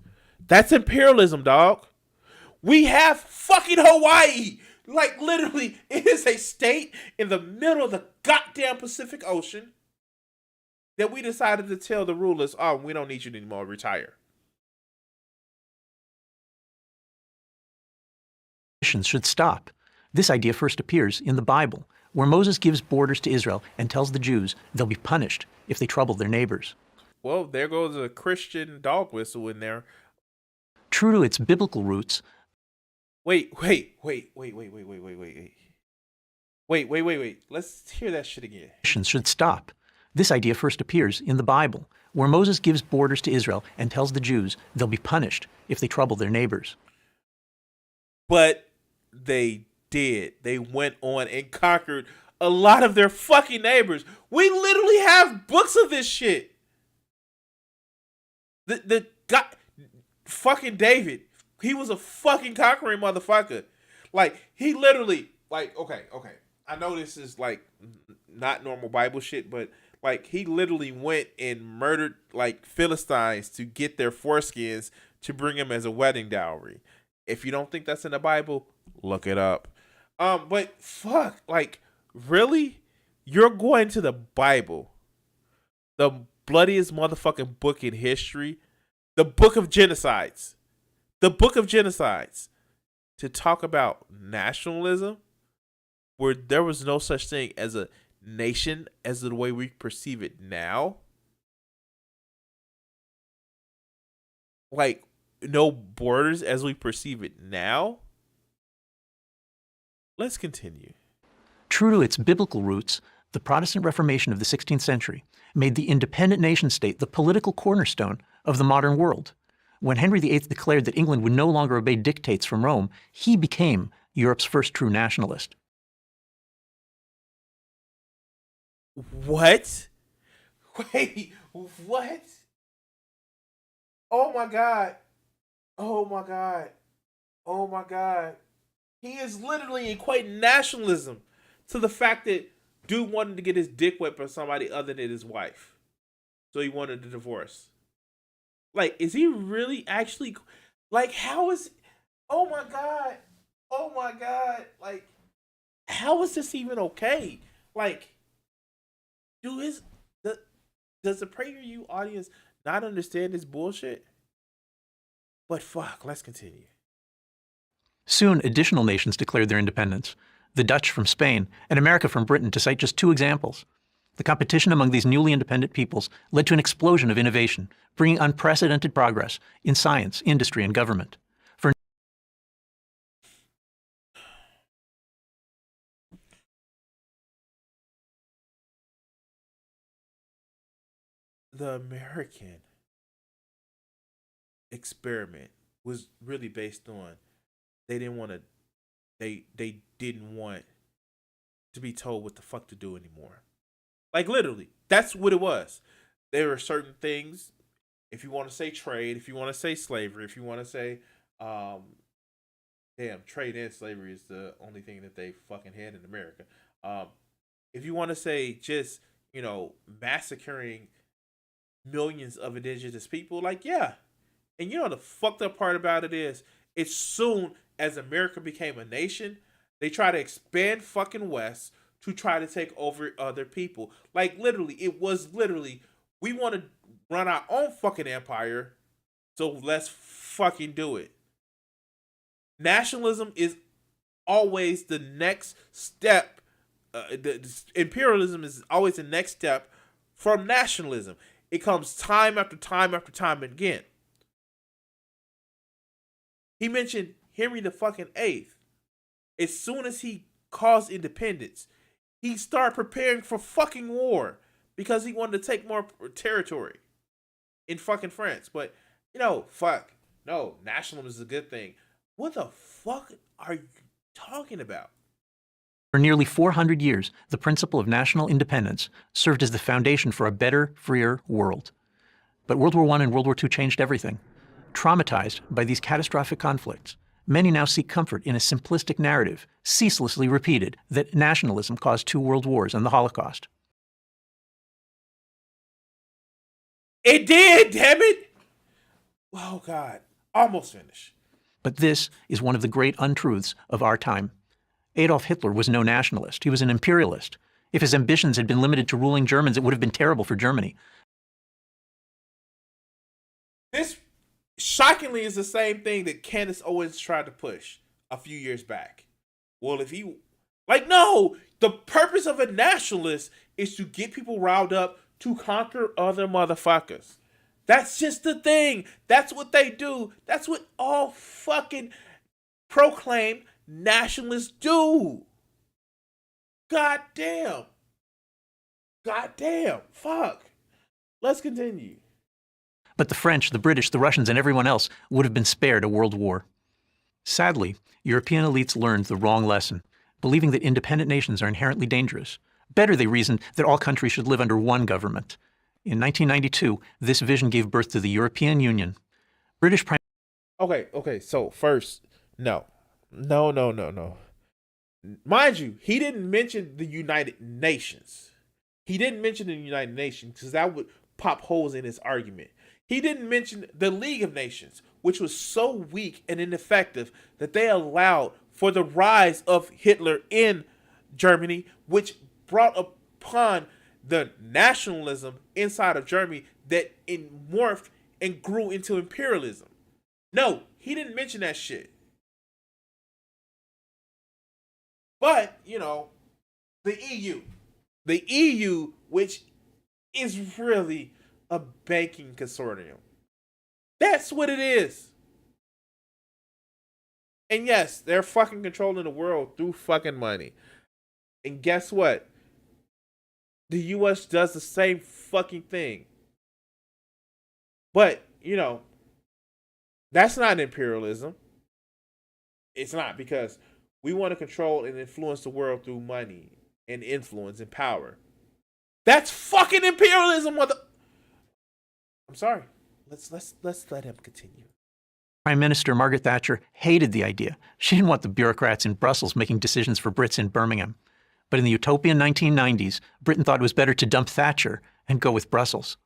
That's imperialism, dog. We have fucking Hawaii. Like, literally, it is a state in the middle of the goddamn Pacific Ocean that we decided to tell the rulers, oh, we don't need you anymore, retire. Should stop. This idea first appears in the Bible, where Moses gives borders to Israel and tells the Jews they'll be punished if they trouble their neighbors. Well, there goes a Christian dog whistle in there. True to its biblical roots. Wait. Let's hear that shit again. Should stop. This idea first appears in the Bible, where Moses gives borders to Israel and tells the Jews they'll be punished if they trouble their neighbors. But they did. They went on and conquered a lot of their fucking neighbors. We literally have books of this shit. The guy, fucking David, he was a fucking conquering motherfucker. Like, he literally, like, okay. I know this is like not normal Bible shit, but like, he literally went and murdered like Philistines to get their foreskins to bring him as a wedding dowry. If you don't think that's in the Bible, look it up. But fuck, like, really? You're going to the Bible, the bloodiest motherfucking book in history, the book of genocides, to talk about nationalism, where there was no such thing as a nation as the way we perceive it now? Like, no borders as we perceive it now? Let's continue. True to its biblical roots, the Protestant Reformation of the 16th century made the independent nation state the political cornerstone of the modern world. When Henry VIII declared that England would no longer obey dictates from Rome, he became Europe's first true nationalist. What? Wait, what? Oh my God. Oh my God. Oh my God. He is literally equating nationalism to the fact that dude wanted to get his dick wet by somebody other than his wife. So he wanted a divorce. Like, is he really actually, like, how is, oh my God. Oh my God. Like, how is this even okay? Like, does the PragerU audience not understand this bullshit? But fuck, let's continue. Soon, additional nations declared their independence, the Dutch from Spain and America from Britain, to cite just two examples. The competition among these newly independent peoples led to an explosion of innovation, bringing unprecedented progress in science, industry, and government. The American experiment was really based on they didn't want to be told what the fuck to do anymore. Like, literally, that's what it was. There are certain things, if you want to say trade, if you want to say slavery, if you want to say trade and slavery is the only thing that they fucking had in America. If you want to say just, massacring millions of indigenous people, like, yeah. And the fucked up part about it is, as soon as America became a nation, they try to expand fucking West to try to take over other people. Like, literally, it was literally, we want to run our own fucking empire, so let's fucking do it. Nationalism is always the next step. Imperialism is always the next step from nationalism. It comes time after time after time again. He mentioned Henry the fucking VIII. As soon as he caused independence, he started preparing for fucking war because he wanted to take more territory in fucking France. But, fuck. No, nationalism is a good thing. What the fuck are you talking about? For nearly 400 years, the principle of national independence served as the foundation for a better, freer world. But World War I and World War II changed everything. Traumatized by these catastrophic conflicts, many now seek comfort in a simplistic narrative, ceaselessly repeated, that nationalism caused 2 world wars and the Holocaust. It did, damn it! Oh, God. Almost finished. But this is one of the great untruths of our time. Adolf Hitler was no nationalist. He was an imperialist. If his ambitions had been limited to ruling Germans, it would have been terrible for Germany. This, shockingly, is the same thing that Candace Owens tried to push a few years back. Well, if he... no! The purpose of a nationalist is to get people riled up to conquer other motherfuckers. That's just the thing. That's what they do. That's what all fucking proclaimed nationalists do. God damn. God damn. Fuck. Let's continue. But the French, the British, the Russians, and everyone else would have been spared a world war. Sadly, European elites learned the wrong lesson, believing that independent nations are inherently dangerous. Better, they reasoned, that all countries should live under one government. In 1992, this vision gave birth to the European Union. British Prime... Okay, so first, no. Mind you, he didn't mention the United Nations. He didn't mention the United Nations because that would pop holes in his argument. He didn't mention the League of Nations, which was so weak and ineffective that they allowed for the rise of Hitler in Germany, which brought upon the nationalism inside of Germany that it morphed and grew into imperialism. No, he didn't mention that shit. But, the EU. The EU, which is really a banking consortium. That's what it is. And yes, they're fucking controlling the world through fucking money. And guess what? The US does the same fucking thing. But that's not imperialism. It's not, because we want to control and influence the world through money and influence and power. That's fucking imperialism, I'm sorry. Let's let him continue. Prime Minister Margaret Thatcher hated the idea. She didn't want the bureaucrats in Brussels making decisions for Brits in Birmingham. But in the utopian 1990s, Britain thought it was better to dump Thatcher and go with Brussels.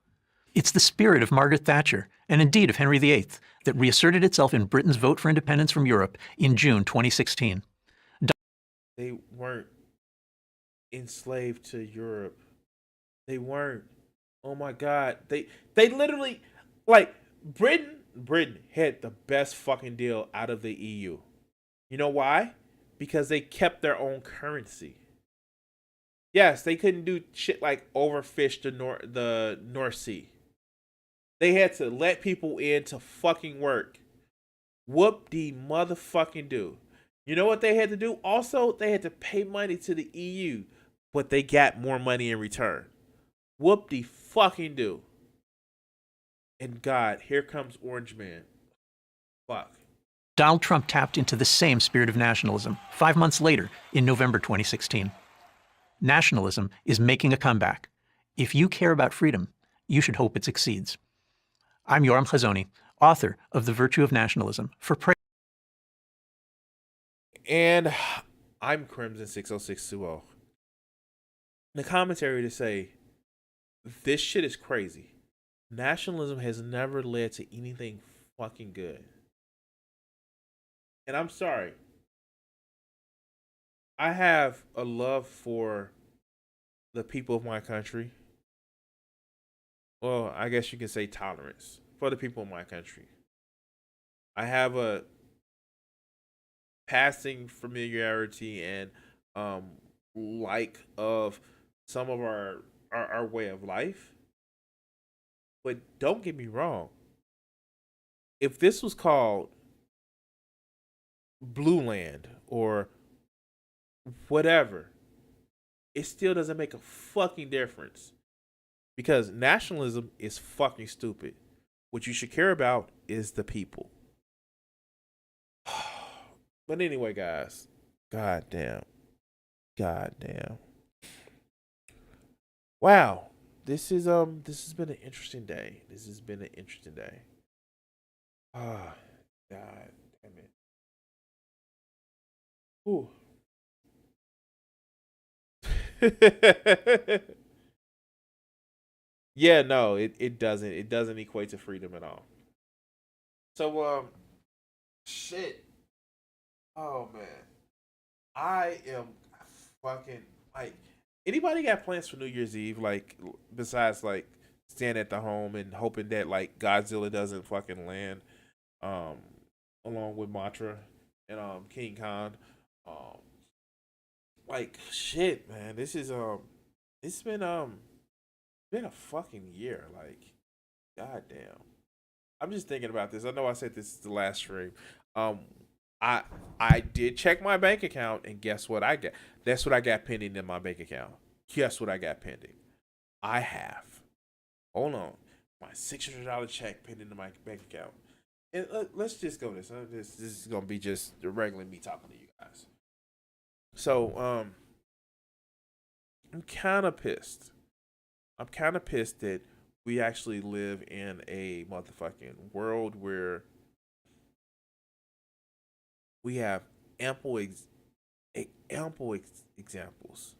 It's the spirit of Margaret Thatcher, and indeed of Henry VIII, that reasserted itself in Britain's vote for independence from Europe in June 2016. They weren't enslaved to Europe. They weren't. Oh my God. They literally, like, Britain had the best fucking deal out of the EU. You know why? Because they kept their own currency. Yes, they couldn't do shit like overfish the North Sea. They had to let people in to fucking work. Whoop de motherfucking do. You know what they had to do? Also, they had to pay money to the EU, but they got more money in return. Whoop de fucking do. And God, here comes Orange Man. Fuck. Donald Trump tapped into the same spirit of nationalism 5 months later in November 2016. Nationalism is making a comeback. If you care about freedom, you should hope it succeeds. I'm Yoram Chazoni, author of The Virtue of Nationalism for Praise. And I'm Crimson 60620. The commentary to say, this shit is crazy. Nationalism has never led to anything fucking good. And I'm sorry. I have a love for the people of my country. Well, I guess you can say tolerance for the people of my country. I have a passing familiarity and like of some of our way of life. But don't get me wrong. If this was called Blue Land or whatever, it still doesn't make a fucking difference. Because nationalism is fucking stupid. What you should care about is the people. But anyway, guys. God damn. Wow. This has been an interesting day. Ah, God damn it. Ooh. Yeah, no, it doesn't equate to freedom at all. So shit. Oh man. I am fucking like, anybody got plans for New Year's Eve, like, besides like staying at the home and hoping that like Godzilla doesn't fucking land along with Mothra and King Kong. Like shit, man. It's been a fucking year. Like, goddamn. I'm just thinking about this. I know I said this is the last stream. I did check my bank account, and guess what I got? That's what I got pending in my bank account. Guess what I got pending? I have, hold on, my $600 check pending in my bank account. And let's just go this. This is gonna be just the regular me talking to you guys. So I'm kind of pissed. That we actually live in a motherfucking world where we have ample examples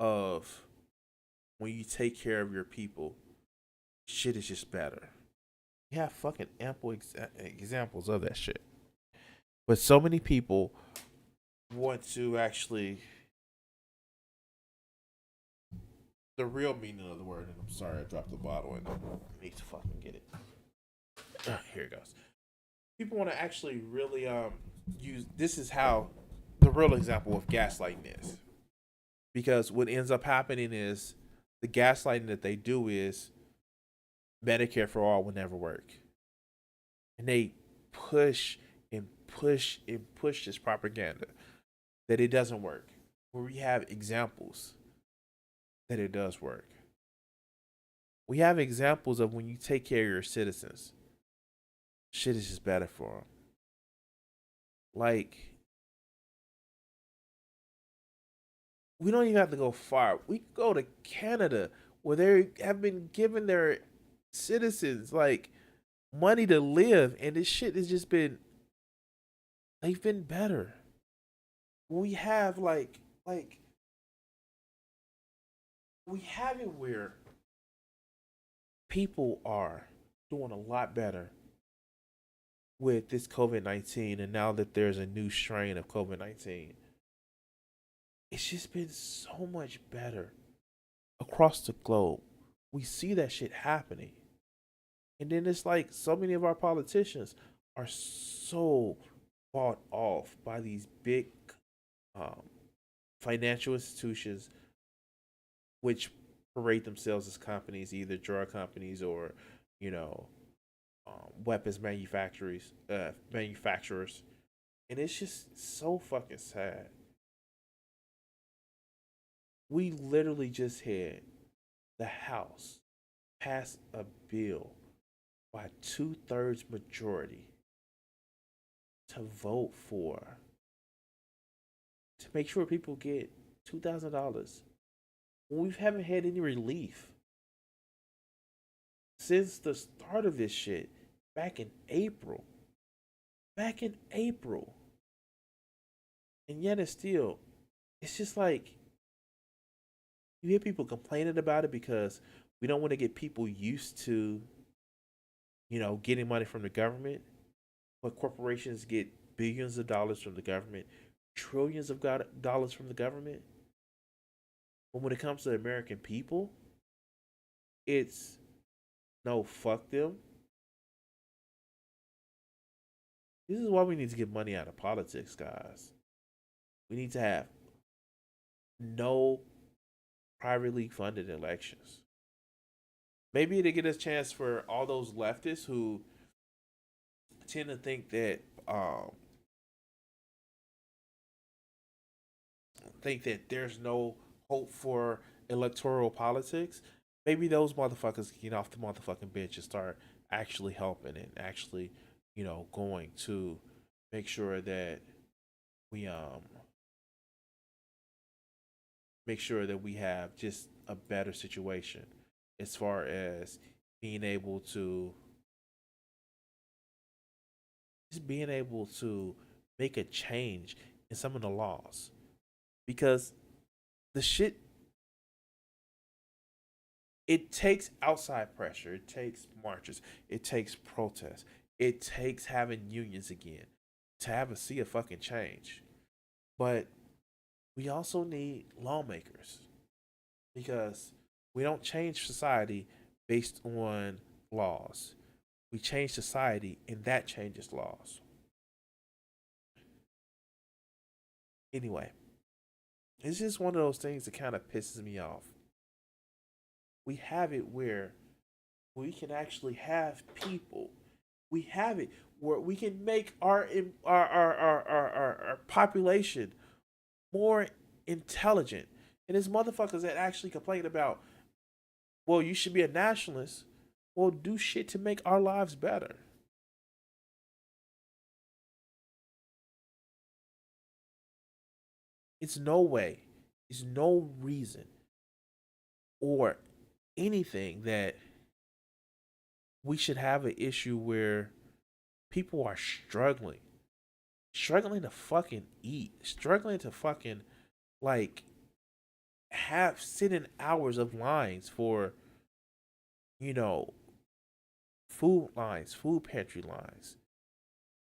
of when you take care of your people, shit is just better. We have fucking ample examples of that shit. But so many people want to actually, the real meaning of the word, and I'm sorry I dropped the bottle and I need to fucking get it. Here it goes. People want to actually really use, this is how the real example of gaslighting is. Because what ends up happening is the gaslighting that they do is Medicare for all will never work. And they push this propaganda that it doesn't work. Where we have examples that it does work. We have examples of when you take care of your citizens, shit is just better for them. Like, we don't even have to go far. We can go to Canada, where they have been giving their citizens like money to live, and this shit has just been, they've been better. We have like we have it where people are doing a lot better with this COVID-19, and now that there's a new strain of COVID-19, it's just been so much better across the globe. We see that shit happening. And then it's like so many of our politicians are so bought off by these big financial institutions, which parade themselves as companies, either drug companies or, you know, weapons manufacturers. And it's just so fucking sad. We literally just had the House pass a bill by 2/3 majority to vote for, to make sure people get $2,000 when we haven't had any relief since the start of this shit back in April. And yet it's just like, you hear people complaining about it because we don't want to get people used to, you know, getting money from the government. But corporations get billions of dollars from the government, trillions of dollars from the government. But when it comes to the American people, it's no, fuck them. This is why we need to get money out of politics, guys. We need to have no privately funded elections. Maybe to get a chance for all those leftists who tend to think that there's no hope for electoral politics. Maybe those motherfuckers can get off the motherfucking bench and start actually helping and actually, you know, going to make sure that we have just a better situation as far as being able to make a change in some of the laws. Because the shit, it takes outside pressure, it takes marches, it takes protests, it takes having unions again to see a fucking change. But we also need lawmakers, because we don't change society based on laws. We change society, and that changes laws. Anyway, it's just one of those things that kind of pisses me off. We have it where we can actually have people. We have it where we can make our population more intelligent. And there's motherfuckers that actually complain about, well, you should be a nationalist. Well, do shit to make our lives better. It's no way, it's no reason or anything that we should have an issue where people are struggling to fucking eat, struggling to fucking like sit in hours of lines for, you know, food lines, food pantry lines.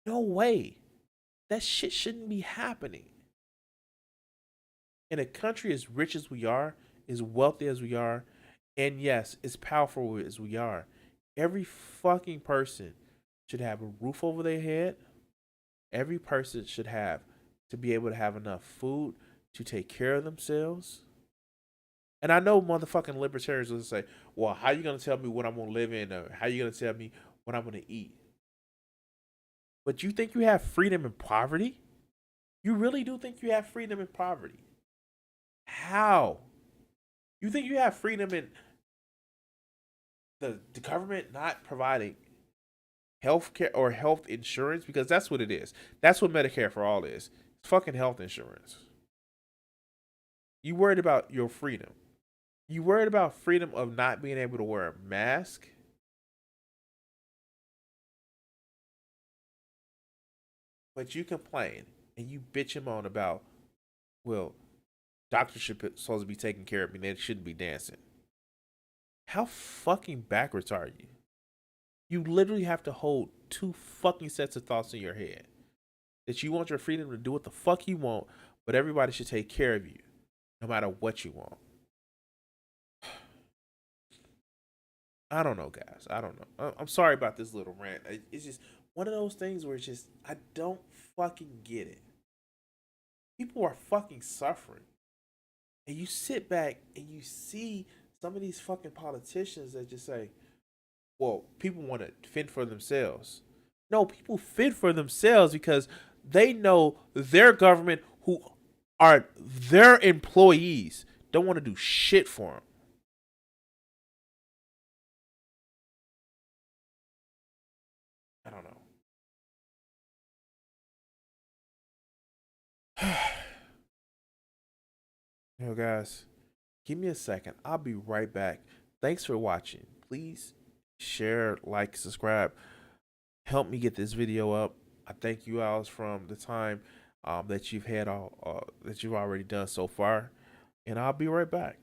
No way. That shit shouldn't be happening. In a country as rich as we are, as wealthy as we are, and yes, as powerful as we are, every fucking person should have a roof over their head. Every person should have to be able to have enough food to take care of themselves. And I know motherfucking libertarians will say, well, how you going to tell me what I'm going to live in? Or how you going to tell me what I'm going to eat? But you think you have freedom in poverty? You really do think you have freedom in poverty? How? You think you have freedom in the government not providing health care or health insurance, because that's what it is. That's what Medicare for All is. It's fucking health insurance. You worried about your freedom. You worried about freedom of not being able to wear a mask. But you complain and you bitch and moan about, well, doctors supposed to be taking care of me. They shouldn't be dancing. How fucking backwards are you? You literally have to hold two fucking sets of thoughts in your head. That you want your freedom to do what the fuck you want, but everybody should take care of you, no matter what you want. I don't know, guys. I don't know. I'm sorry about this little rant. It's just one of those things where it's just, I don't fucking get it. People are fucking suffering. And you sit back and you see some of these fucking politicians that just say, well, people want to fend for themselves. No, people fend for themselves because they know their government, who are their employees, don't want to do shit for them. I don't know. You know, guys, give me a second. I'll be right back. Thanks for watching. Please share, like, subscribe. Help me get this video up. I thank you all from the time that you've had that you've already done so far, and I'll be right back.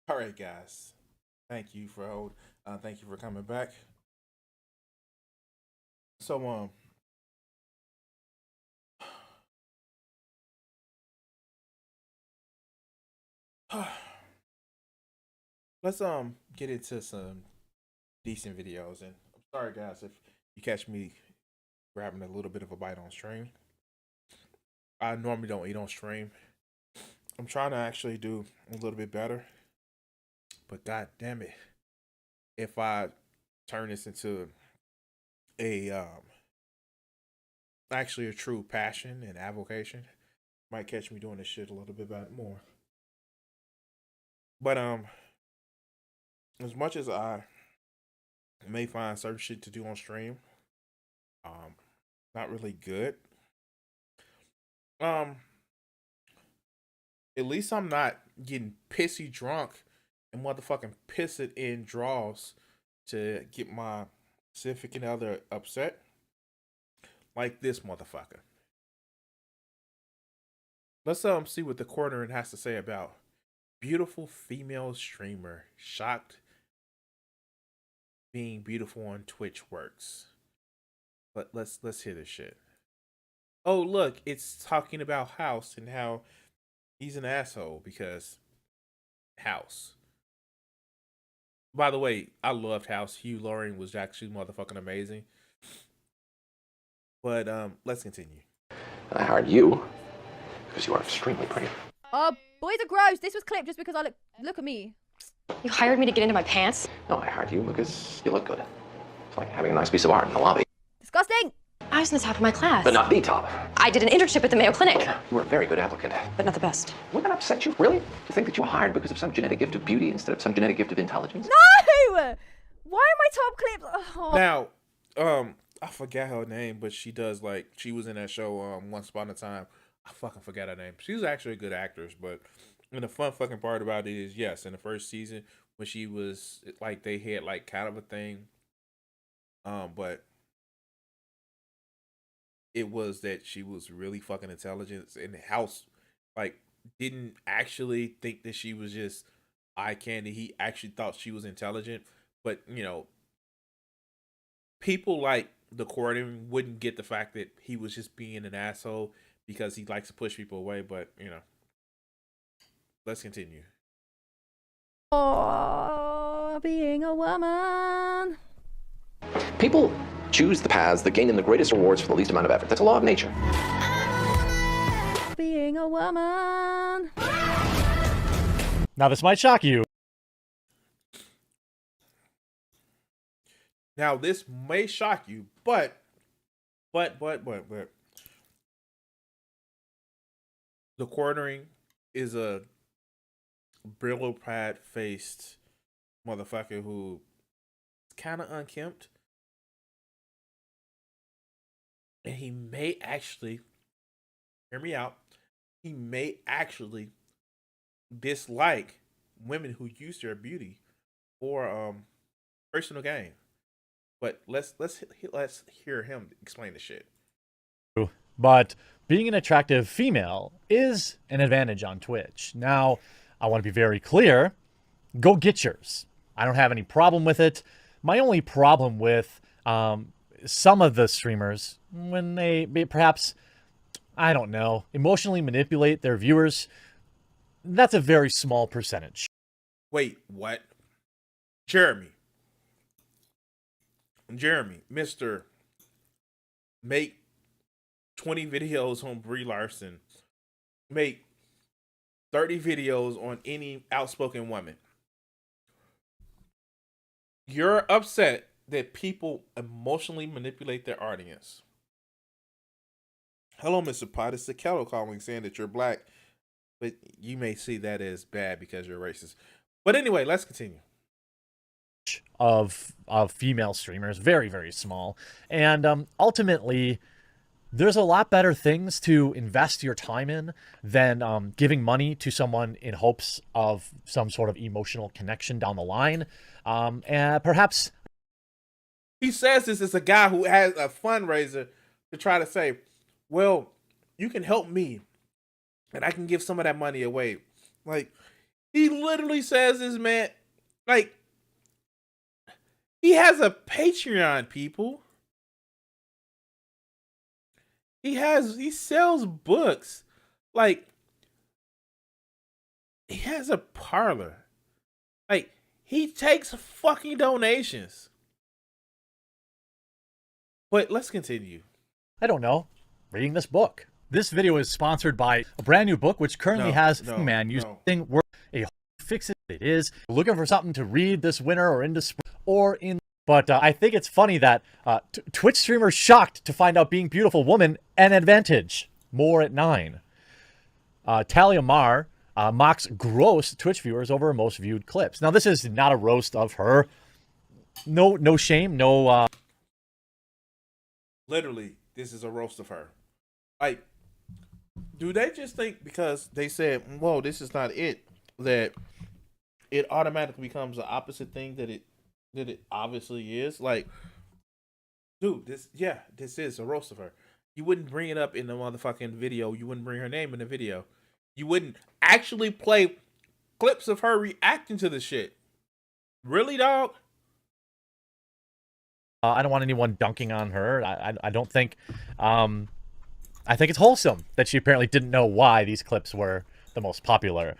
All right, guys. Thank you for coming back. So let's get into some decent videos. And I'm sorry, guys, if you catch me grabbing a little bit of a bite on stream. I normally don't eat on stream. I'm trying to actually do a little bit better. But god damn it, if I turn this into a actually a true passion and avocation, might catch me doing this shit a little bit more. But as much as I may find certain shit to do on stream, not really good. At least I'm not getting pissy drunk and motherfucking piss it in draws to get my significant other upset. Like this motherfucker. Let's see what the corner has to say about beautiful female streamer shocked being beautiful on Twitch works. But let's hear this shit. Oh look, it's talking about House and how he's an asshole because House. By the way, I loved House. Hugh Laurie was actually motherfucking amazing. But let's continue. I hired you because you are extremely pretty. Oh, boys are gross. This was clipped just because I look at me. You hired me to get into my pants? No, I hired you because you look good. It's like having a nice piece of art in the lobby. Disgusting. I was in the top of my class. But not the top. I did an internship at the Mayo Clinic. You were a very good applicant. But not the best. Would that upset you? Really? To think that you were hired because of some genetic gift of beauty instead of some genetic gift of intelligence? No! Why are my top clips? Oh. Now, I forgot her name, but she does she was in that show Once Upon a Time. I fucking forgot her name. She was actually a good actress, but and the fun fucking part about it is, yes, in the first season when she was they had kind of a thing, but it was that she was really fucking intelligent, and the House didn't actually think that she was just eye candy. He actually thought she was intelligent, but people like the Courting wouldn't get the fact that he was just being an asshole because he likes to push people away. But let's continue. Oh, being a woman. People choose the paths that gain them the greatest rewards for the least amount of effort. That's a law of nature. Being a woman. Now this might shock you. Now this may shock you, but the Quartering is a brillo pad faced motherfucker who is kind of unkempt, and he may actually hear me out. He may actually dislike women who use their beauty for personal gain. But let's hear him explain the shit. But being an attractive female is an advantage on Twitch. Now, I want to be very clear. Go get yours. I don't have any problem with it. My only problem with some of the streamers, when they perhaps, I don't know, emotionally manipulate their viewers, that's a very small percentage. Wait, what? Jeremy, Mr. Make 20 videos on Brie Larson. Make 30 videos on any outspoken woman. You're upset that people emotionally manipulate their audience. Hello, Mr. Pot. It's the kettle calling saying that you're black, but you may see that as bad because you're racist. But anyway, let's continue. Of female streamers, very, very small. And ultimately, there's a lot better things to invest your time in than giving money to someone in hopes of some sort of emotional connection down the line. And perhaps... He says this as a guy who has a fundraiser to try to say, well, you can help me and I can give some of that money away. He literally says this, man, he has a Patreon, people. He sells books. He has a parlor. He takes fucking donations. But let's continue. I don't know. Reading this book. This video is sponsored by a brand new book, which currently has using a fix it. It is looking for something to read this winter or into spring or in But I think it's funny that Twitch streamer shocked to find out being beautiful woman an advantage. More at 9. Talia Mar mocks gross Twitch viewers over most viewed clips. Now, this is not a roast of her. No shame, no... Literally, this is a roast of her. Like, do they just think because they said, whoa, this is not it, that it automatically becomes the opposite thing that it obviously is? Like, dude, this is a roast of her. You wouldn't bring it up in the motherfucking video. You wouldn't bring her name in the video. You wouldn't actually play clips of her reacting to the shit. Really, dog? I don't want anyone dunking on her. I don't think... I think it's wholesome that she apparently didn't know why these clips were the most popular.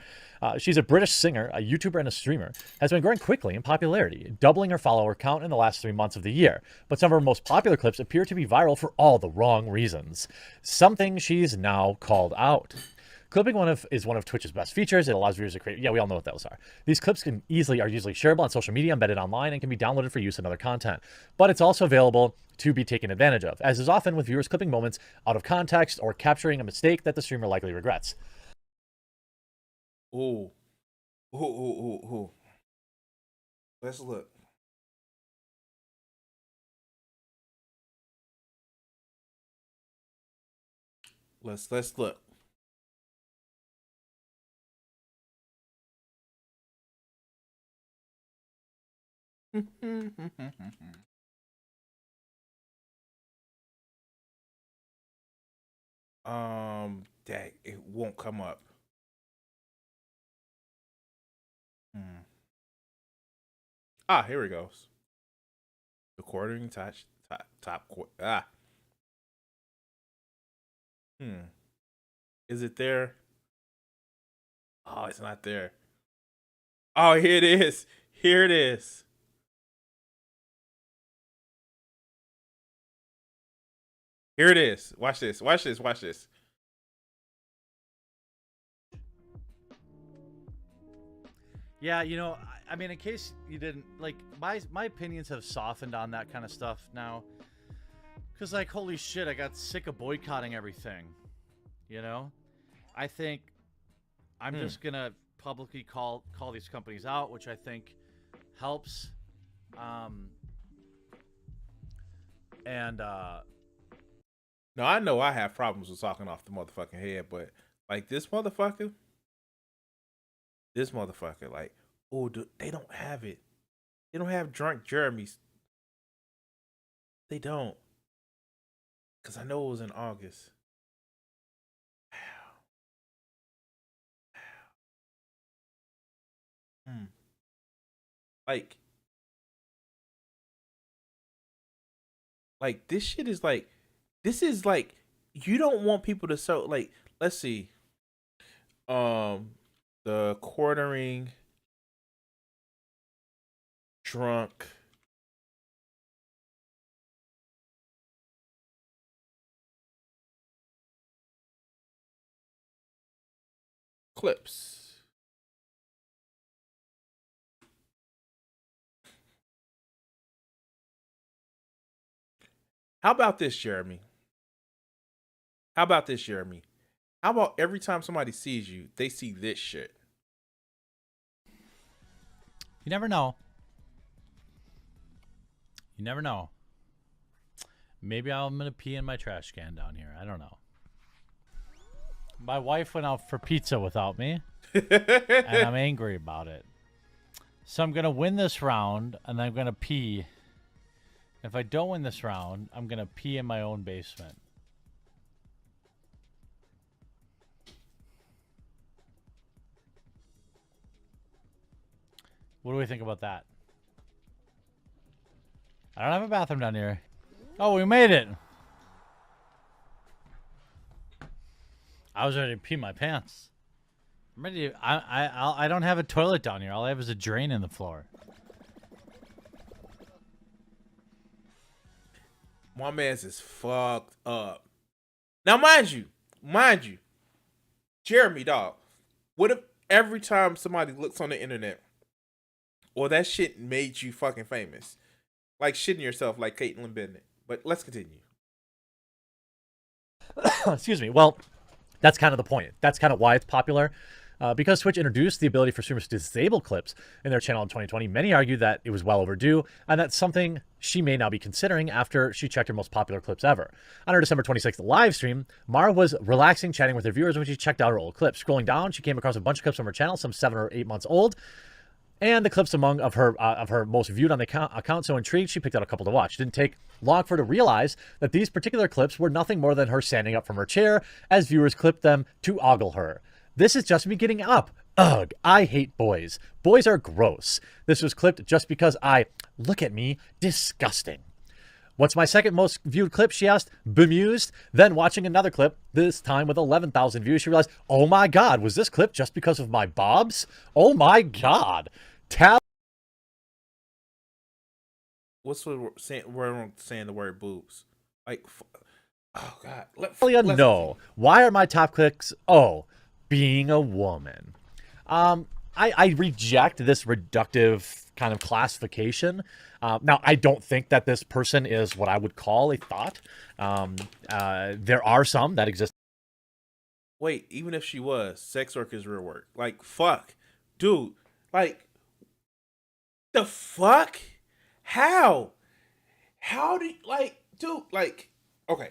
She's a British singer, a YouTuber, and a streamer. Has been growing quickly in popularity, doubling her follower count in the last 3 months of the year. But some of her most popular clips appear to be viral for all the wrong reasons. Something she's now called out. Clipping is one of Twitch's best features. It allows viewers to create... Yeah, we all know what those are. These clips are usually shareable on social media, embedded online, and can be downloaded for use in other content. But it's also available to be taken advantage of, as is often with viewers clipping moments out of context or capturing a mistake that the streamer likely regrets. Ooh. Ooh. Let's look. Let's look. Dang, it won't come up. Ah, here it goes. The quartering top. Is it there? Oh, it's not there. Oh, here it is. Here it is. Here it is. Watch this. Watch this. Watch this. Yeah, you know, I mean, in case you didn't, like, my opinions have softened on that kind of stuff now. Because, like, holy shit, I got sick of boycotting everything. You know? I think I'm just going to publicly call these companies out, which I think helps. No, I know I have problems with talking off the motherfucking head, but, like, this motherfucker, like, oh, they don't have it. They don't have drunk Jeremy's. They don't. Because I know it was in August. Like, this shit is like, this is like, you don't want people to so, like, let's see. The quartering drunk clips. How about this, Jeremy? How about every time somebody sees you, they see this shit? You never know. You never know. Maybe I'm going to pee in my trash can down here. I don't know. My wife went out for pizza without me, and I'm angry about it. So I'm going to win this round, and I'm going to pee. If I don't win this round, I'm going to pee in my own basement. What do we think about that? I don't have a bathroom down here. Oh, we made it. I was ready to pee my pants. I'm ready to, I don't have a toilet down here. All I have is a drain in the floor. My man's is fucked up. Now, mind you, Jeremy, dog, what if every time somebody looks on the internet, or that shit made you fucking famous, like shitting yourself like Caitlyn Bennett. But let's continue. Excuse me. Well, that's kind of the point. That's kind of why it's popular. Because Twitch introduced the ability for streamers to disable clips in their channel in 2020, many argue that it was well overdue, and that's something she may now be considering after she checked her most popular clips ever. On her December 26th live stream, Mara was relaxing, chatting with her viewers when she checked out her old clips. Scrolling down, she came across a bunch of clips from her channel, some 7 or 8 months old, and the clips among of her most viewed on the account. So intrigued, she picked out a couple to watch. Didn't take long for her to realize that these particular clips were nothing more than her standing up from her chair as viewers clipped them to ogle her. This is just me getting up. Ugh, I hate boys. Boys are gross. This was clipped just because look at me, disgusting. What's my second most viewed clip, she asked, bemused. Then watching another clip, this time with 11,000 views, she realized, oh my God, was this clip just because of my bobs? Oh my God. What's we're saying the word boobs? Like, oh God. No. Why are my top clicks? Oh, being a woman. I reject this reductive kind of classification. Now, I don't think that this person is what I would call a thought. There are some that exist. Wait, even if she was, sex work is real work. Like, fuck. Dude, like, the fuck? How? How do you, like, dude, like, okay.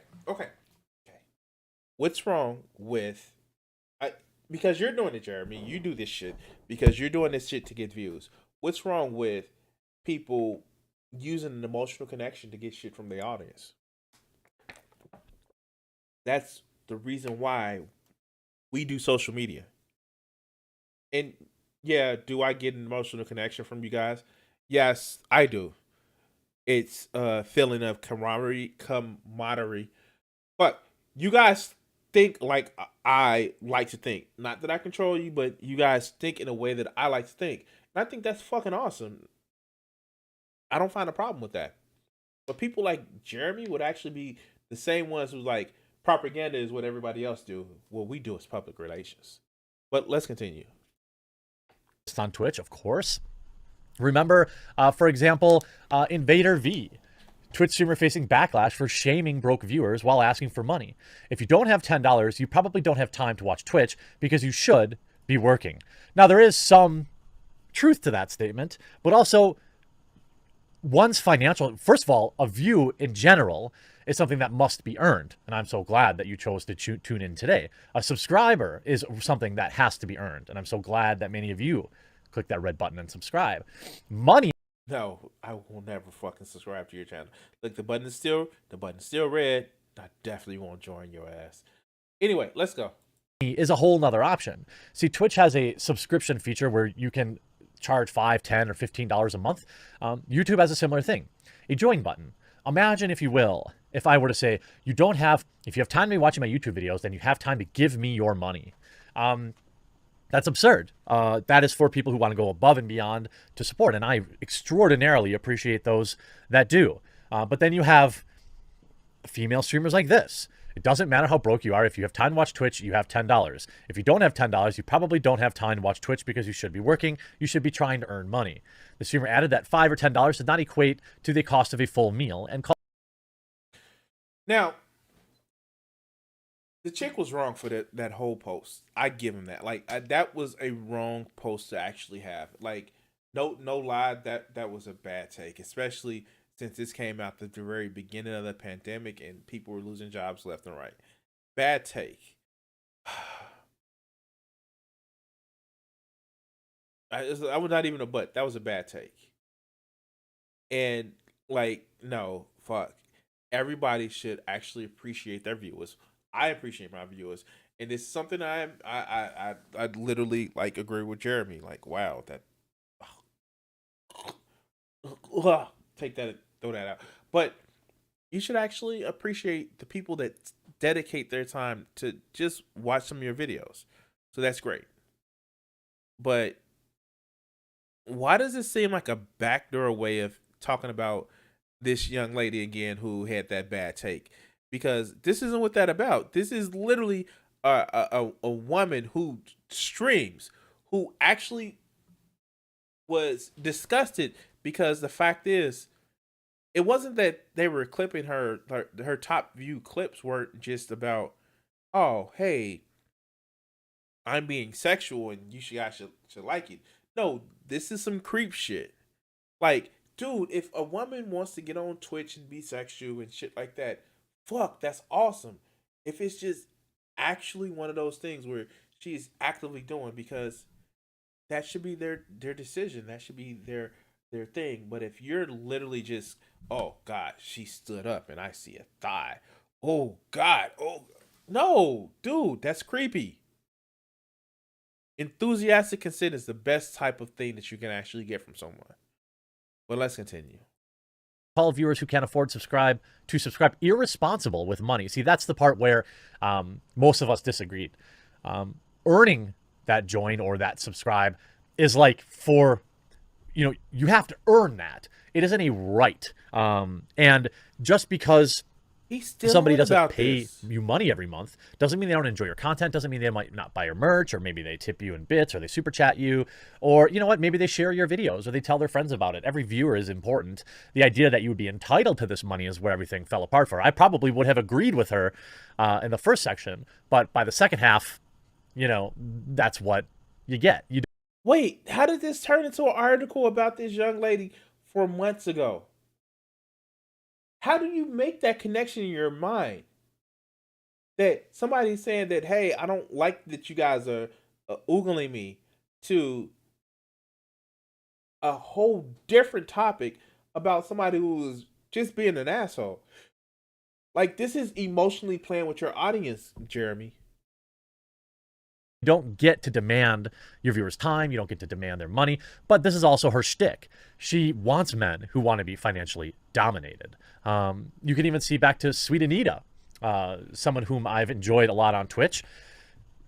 What's wrong with, because you're doing it, Jeremy. You do this shit because you're doing this shit to get views. What's wrong with people using an emotional connection to get shit from the audience? That's the reason why we do social media. And yeah, do I get an emotional connection from you guys? Yes, I do. It's a feeling of camaraderie. But you guys think like I like to think. Not that I control you, but you guys think in a way that I like to think. And I think that's fucking awesome. I don't find a problem with that. But people like Jeremy would actually be the same ones who's like, propaganda is what everybody else do. What we do is public relations. But let's continue. On Twitch, of course. Remember, for example, Invader V. Twitch streamer facing backlash for shaming broke viewers while asking for money. If you don't have $10, you probably don't have time to watch Twitch because you should be working. Now, there is some truth to that statement, but also one's financial, first of all, a view in general is something that must be earned. And I'm so glad that you chose to tune in today. A subscriber is something that has to be earned. And I'm so glad that many of you click that red button and subscribe. Money. No, I will never fucking subscribe to your channel. Look, the button is still red. I definitely won't join your ass. Anyway, let's go. Is a whole nother option. See, Twitch has a subscription feature where you can charge $5, $10, or $15 a month. YouTube has a similar thing, a join button. Imagine, if you will, if I were to say, if you have time to be watching my YouTube videos, then you have time to give me your money. That's absurd. That is for people who want to go above and beyond to support. And I extraordinarily appreciate those that do. But then you have female streamers like this. It doesn't matter how broke you are. If you have time to watch Twitch, you have $10. If you don't have $10, you probably don't have time to watch Twitch because you should be working. You should be trying to earn money. The streamer added that $5 or $10 did not equate to the cost of a full meal. And now, the chick was wrong for that whole post. I give him that. Like, that was a wrong post to actually have. Like, no lie, that was a bad take, especially since this came out at the very beginning of the pandemic and people were losing jobs left and right. Bad take. I was not even a butt. That was a bad take. And, like, no, fuck. Everybody should actually appreciate their viewers. I appreciate my viewers. And it's something I literally, like, agree with Jeremy. Like, wow, that... take that, throw that out. But you should actually appreciate the people that dedicate their time to just watch some of your videos. So that's great. But why does it seem like a backdoor way of talking about this young lady again who had that bad take? Because this isn't what that's about. This is literally a woman who streams, who actually was disgusted because the fact is it wasn't that they were clipping her top view clips weren't just about, oh, hey, I'm being sexual and guys should like it. No, this is some creep shit. Like, dude, if a woman wants to get on Twitch and be sexual and shit like that, fuck, that's awesome. If it's just actually one of those things where she's actively doing, because that should be their decision. That should be their thing. But if you're literally just, oh God, she stood up and I see a thigh. Oh God, oh no, dude, that's creepy. Enthusiastic consent is the best type of thing that you can actually get from someone. But let's continue. Call viewers who can't afford to subscribe irresponsible with money. See, that's the part where most of us disagreed. Earning that join or that subscribe is like for, you have to earn that. It isn't a right. And just because somebody doesn't pay you money every month doesn't mean they don't enjoy your content, doesn't mean they might not buy your merch, or maybe they tip you in bits, or they super chat you, or you know what, maybe they share your videos or they tell their friends about it. Every viewer is important. The idea that you would be entitled to this money is where everything fell apart for her. I probably would have agreed with her in the first section, but by the second half, that's what you get. Wait, how did this turn into an article about this young lady 4 months ago? How do you make that connection in your mind? That somebody's saying that, hey, I don't like that you guys are oogling me, to a whole different topic about somebody who was just being an asshole. Like, this is emotionally playing with your audience, Jeremy. You don't get to demand your viewers' time. You don't get to demand their money. But this is also her shtick. She wants men who want to be financially dominated. You can even see back to Sweet Anita, someone whom I've enjoyed a lot on Twitch.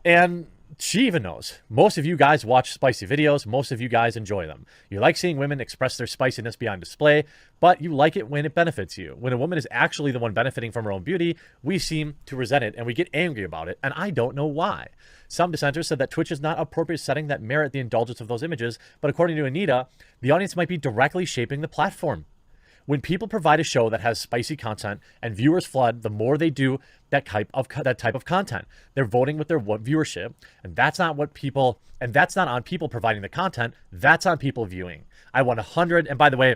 And she even knows. Most of you guys watch spicy videos. Most of you guys enjoy them. You like seeing women express their spiciness beyond display, but you like it when it benefits you. When a woman is actually the one benefiting from her own beauty, we seem to resent it and we get angry about it, and I don't know why. Some dissenters said that Twitch is not an appropriate setting that merit the indulgence of those images, but according to Anita, the audience might be directly shaping the platform. When people provide a show that has spicy content and viewers flood, the more they do that type of content, they're voting with their viewership, and that's not on people providing the content. That's on people viewing. I want 100. And by the way,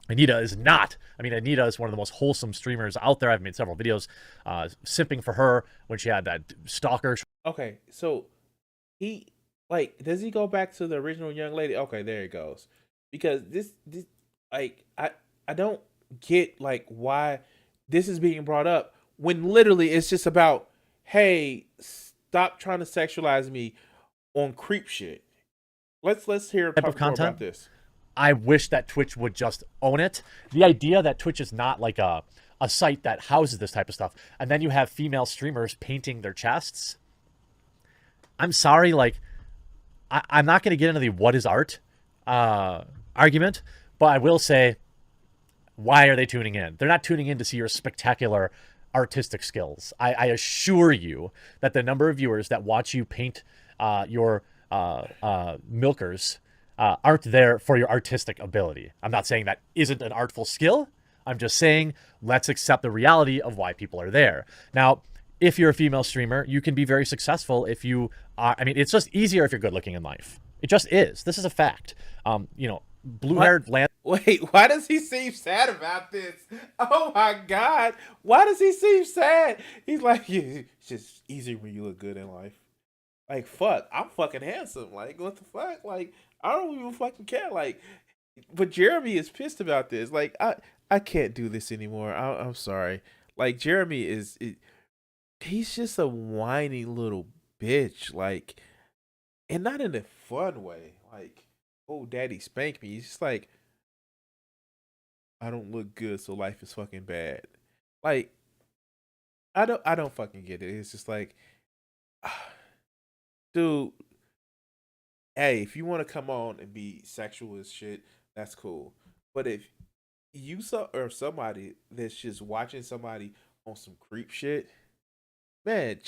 Anita is Anita is one of the most wholesome streamers out there. I've made several videos simping for her when she had that stalker. Okay, so does he go back to the original young lady? Okay, there it goes. Because this I don't get why this is being brought up when literally it's just about, hey, stop trying to sexualize me on creep shit. Let's hear type of content more about this. I wish that Twitch would just own it. The idea that Twitch is not like a site that houses this type of stuff, and then you have female streamers painting their chests. I'm sorry, I'm not going to get into the what is art argument, but I will say, why are they tuning in? They're not tuning in to see your spectacular artistic skills. I assure you that the number of viewers that watch you paint your milkers aren't there for your artistic ability. I'm not saying that isn't an artful skill. I'm just saying let's accept the reality of why people are there. Now, if you're a female streamer, you can be very successful if you are. It's just easier if you're good looking in life. It just is. This is a fact. Blue-haired land. Wait, why does he seem sad about this? Oh my God. Why does he seem sad? He's like, yeah, it's just easier when you look good in life. Like, fuck, I'm fucking handsome. Like, what the fuck? Like, I don't even fucking care. Like, but Jeremy is pissed about this. Like, I can't do this anymore. I'm sorry. Like, Jeremy he's just a whiny little bitch. Like, and not in a fun way. Like, oh, daddy spank me. He's just like, I don't look good, so life is fucking bad. Like, I don't fucking get it. It's just like, dude, hey, if you want to come on and be sexual as shit, that's cool. But if you or somebody that's just watching somebody on some creep shit, man,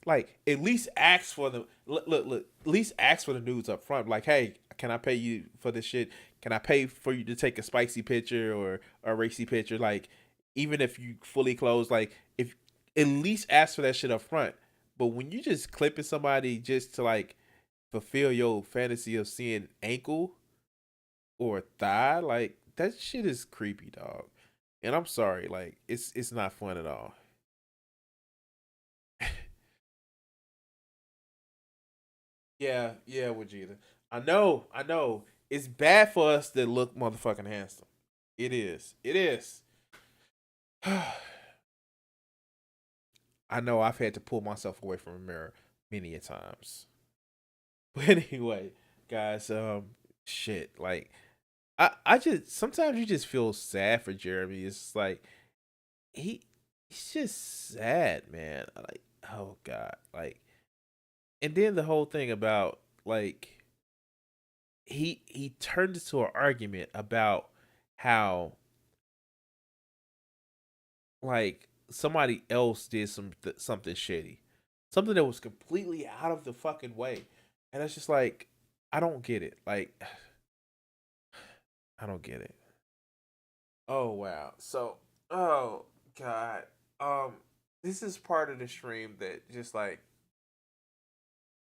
at least ask for the look. At least ask for the nudes up front. Like, hey, can I pay you for this shit? Can I pay for you to take a spicy picture or a racy picture? Like, even if you fully clothed, like, if at least ask for that shit up front. But when you just clipping somebody just to like fulfill your fantasy of seeing ankle or thigh, like that shit is creepy, dog. And I'm sorry, like it's not fun at all. Yeah, Vegeta. I know. It's bad for us that look motherfucking handsome. It is. I know I've had to pull myself away from a mirror many a times. But anyway, guys, shit, like I just sometimes you just feel sad for Jeremy. It's like he's just sad, man. Like, oh God. Like, and then the whole thing about like he turned into an argument about how like somebody else did something shitty, something that was completely out of the fucking way, and it's just like I don't get it. Like I don't get it. Oh wow. So oh God. This is part of the stream that just like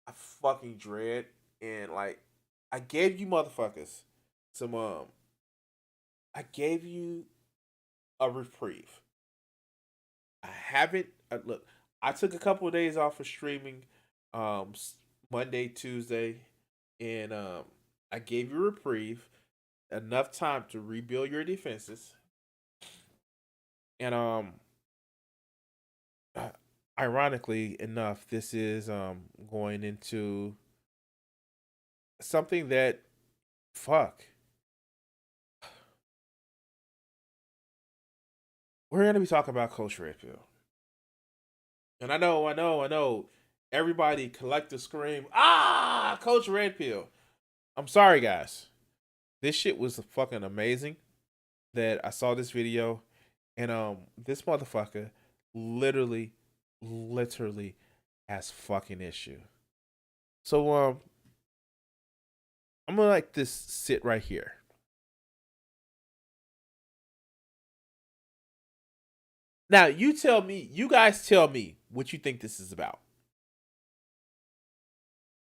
I fucking dread, and like I gave you motherfuckers some I gave you a reprieve. I haven't look. I took a couple of days off of streaming, Monday, Tuesday, and I gave you a reprieve, enough time to rebuild your defenses, and ironically enough, this is going into something that fuck. We're gonna be talking about Coach Red Pill. And I know. Everybody collective scream, ah, Coach Red Pill. I'm sorry, guys. This shit was fucking amazing that I saw this video, and this motherfucker literally has fucking issue. So I'm gonna like this sit right here. Now you guys tell me what you think this is about.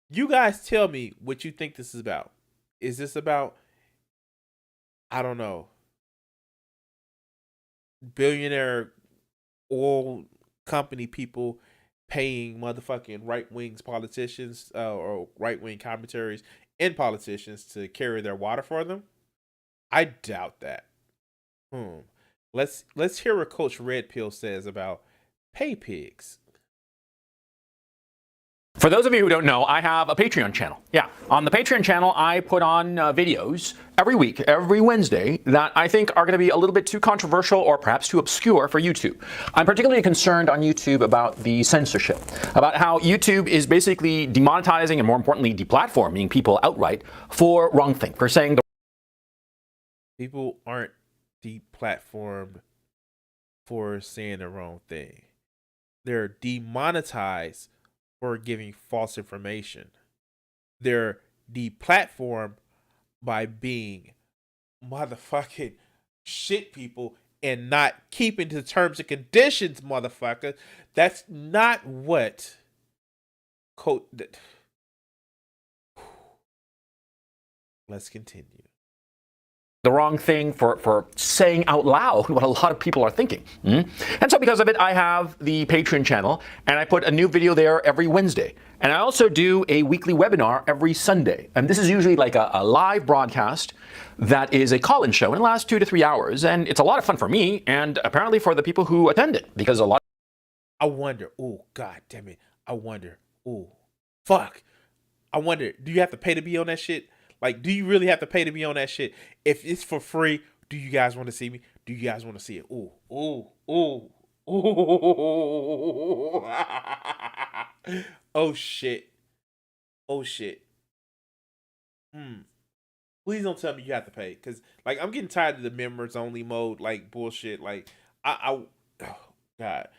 You guys tell me what you think this is about. Is this about, I don't know, billionaire oil company people paying motherfucking right-wing politicians or right-wing commentaries and politicians to carry their water for them? I doubt that. Let's hear what Coach Red Pill says about pay pigs. For those of you who don't know, I have a Patreon channel. Yeah, on the Patreon channel, I put on videos every week, every Wednesday, that I think are going to be a little bit too controversial or perhaps too obscure for YouTube. I'm particularly concerned on YouTube about the censorship, about how YouTube is basically demonetizing and, more importantly, deplatforming people outright for wrong thing, for saying the people aren't deplatformed for saying the wrong thing. They're demonetized for giving false information. They're deplatformed by being motherfucking shit people and not keeping to terms and conditions, motherfucker. That's not what Let's continue. The wrong thing for saying out loud what a lot of people are thinking. And so because of it, I have the Patreon channel, and I put a new video there every Wednesday. And I also do a weekly webinar every Sunday. And this is usually like a live broadcast that is a call-in show, and it lasts 2 to 3 hours. And it's a lot of fun for me, and apparently for the people who attend it, because a lot. I wonder, oh, God damn it. I wonder, oh, fuck. I wonder, do you have to pay to be on that shit? Like, do you really have to pay to be on that shit? If it's for free, do you guys want to see me? Do you guys want to see it? Ooh. Oh, shit. Please don't tell me you have to pay. Because, like, I'm getting tired of the members only mode, like, bullshit. Like, oh, God.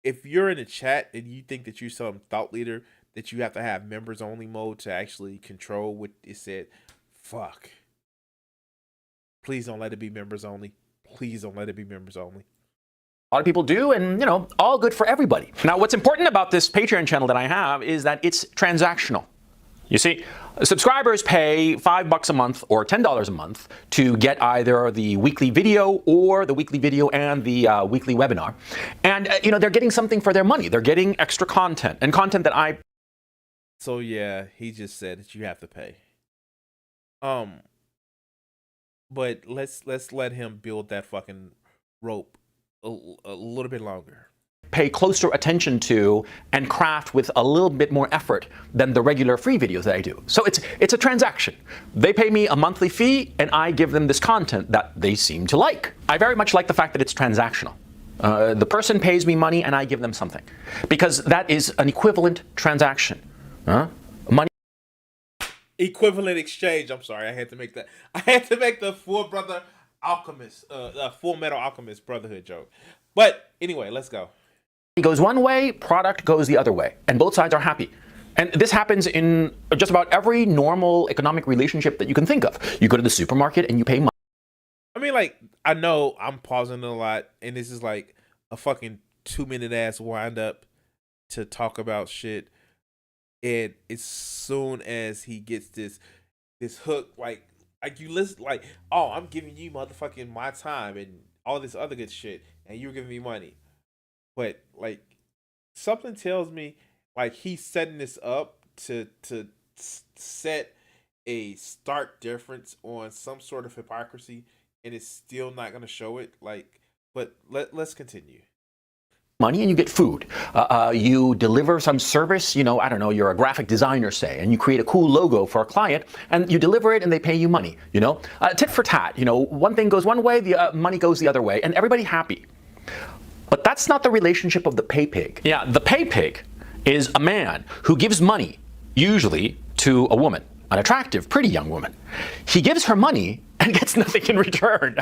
If you're in the chat and you think that you're some thought leader that you have to have members only mode to actually control what it said. Fuck. Please don't let it be members only. Please don't let it be members only. A lot of people do, and all good for everybody. Now, what's important about this Patreon channel that I have is that it's transactional. You see, subscribers pay $5 a month or $10 a month to get either the weekly video or the weekly video and the weekly webinar. And, they're getting something for their money. They're getting extra content and content that I... So, yeah, he just said that you have to pay. But let's let him build that fucking rope a little bit longer. Pay closer attention to and craft with a little bit more effort than the regular free videos that I do. So it's a transaction. They pay me a monthly fee and I give them this content that they seem to like. I very much like the fact that it's transactional. The person pays me money and I give them something, because that is an equivalent transaction. Money. Equivalent exchange. I'm sorry, I had to make that. I had to make the Full Metal Alchemist Brotherhood joke. But anyway, let's go. It goes one way, product goes the other way, and both sides are happy. And this happens in just about every normal economic relationship that you can think of. You go to the supermarket and you pay money. I mean, like, I know I'm pausing a lot, and this is like a fucking 2-minute ass wind up to talk about shit. And as soon as he gets this hook, like you listen, like, oh, I'm giving you motherfucking my time and all this other good shit, and you're giving me money. But like, something tells me like he's setting this up to set a stark difference on some sort of hypocrisy, and it's still not going to show it. Like, but let's continue. Money and you get food. You deliver some service, I don't know, you're a graphic designer, say, and you create a cool logo for a client, and you deliver it and they pay you money, tit for tat, one thing goes one way, the money goes the other way, and everybody happy. But that's not the relationship of the pay pig. Yeah, the pay pig is a man who gives money, usually to a woman, an attractive, pretty young woman. He gives her money and gets nothing in return.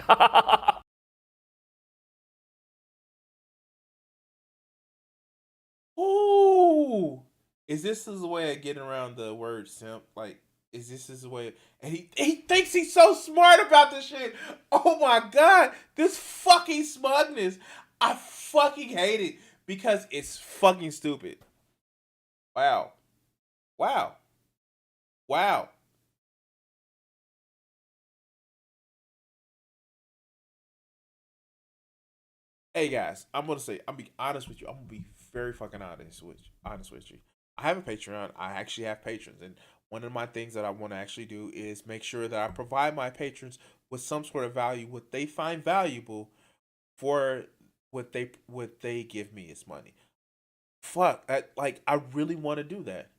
Ooh, is this his way of getting around the word simp? Like, is this his way? And he thinks he's so smart about this shit. Oh my god, this fucking smugness. I fucking hate it because it's fucking stupid. Wow. Hey guys, I'm gonna be honest with you. I'm gonna be very fucking honest with you. I have a Patreon. I actually have patrons, and one of my things that I want to actually do is make sure that I provide my patrons with some sort of value, what they find valuable for what they give me is money. Fuck, I really want to do that.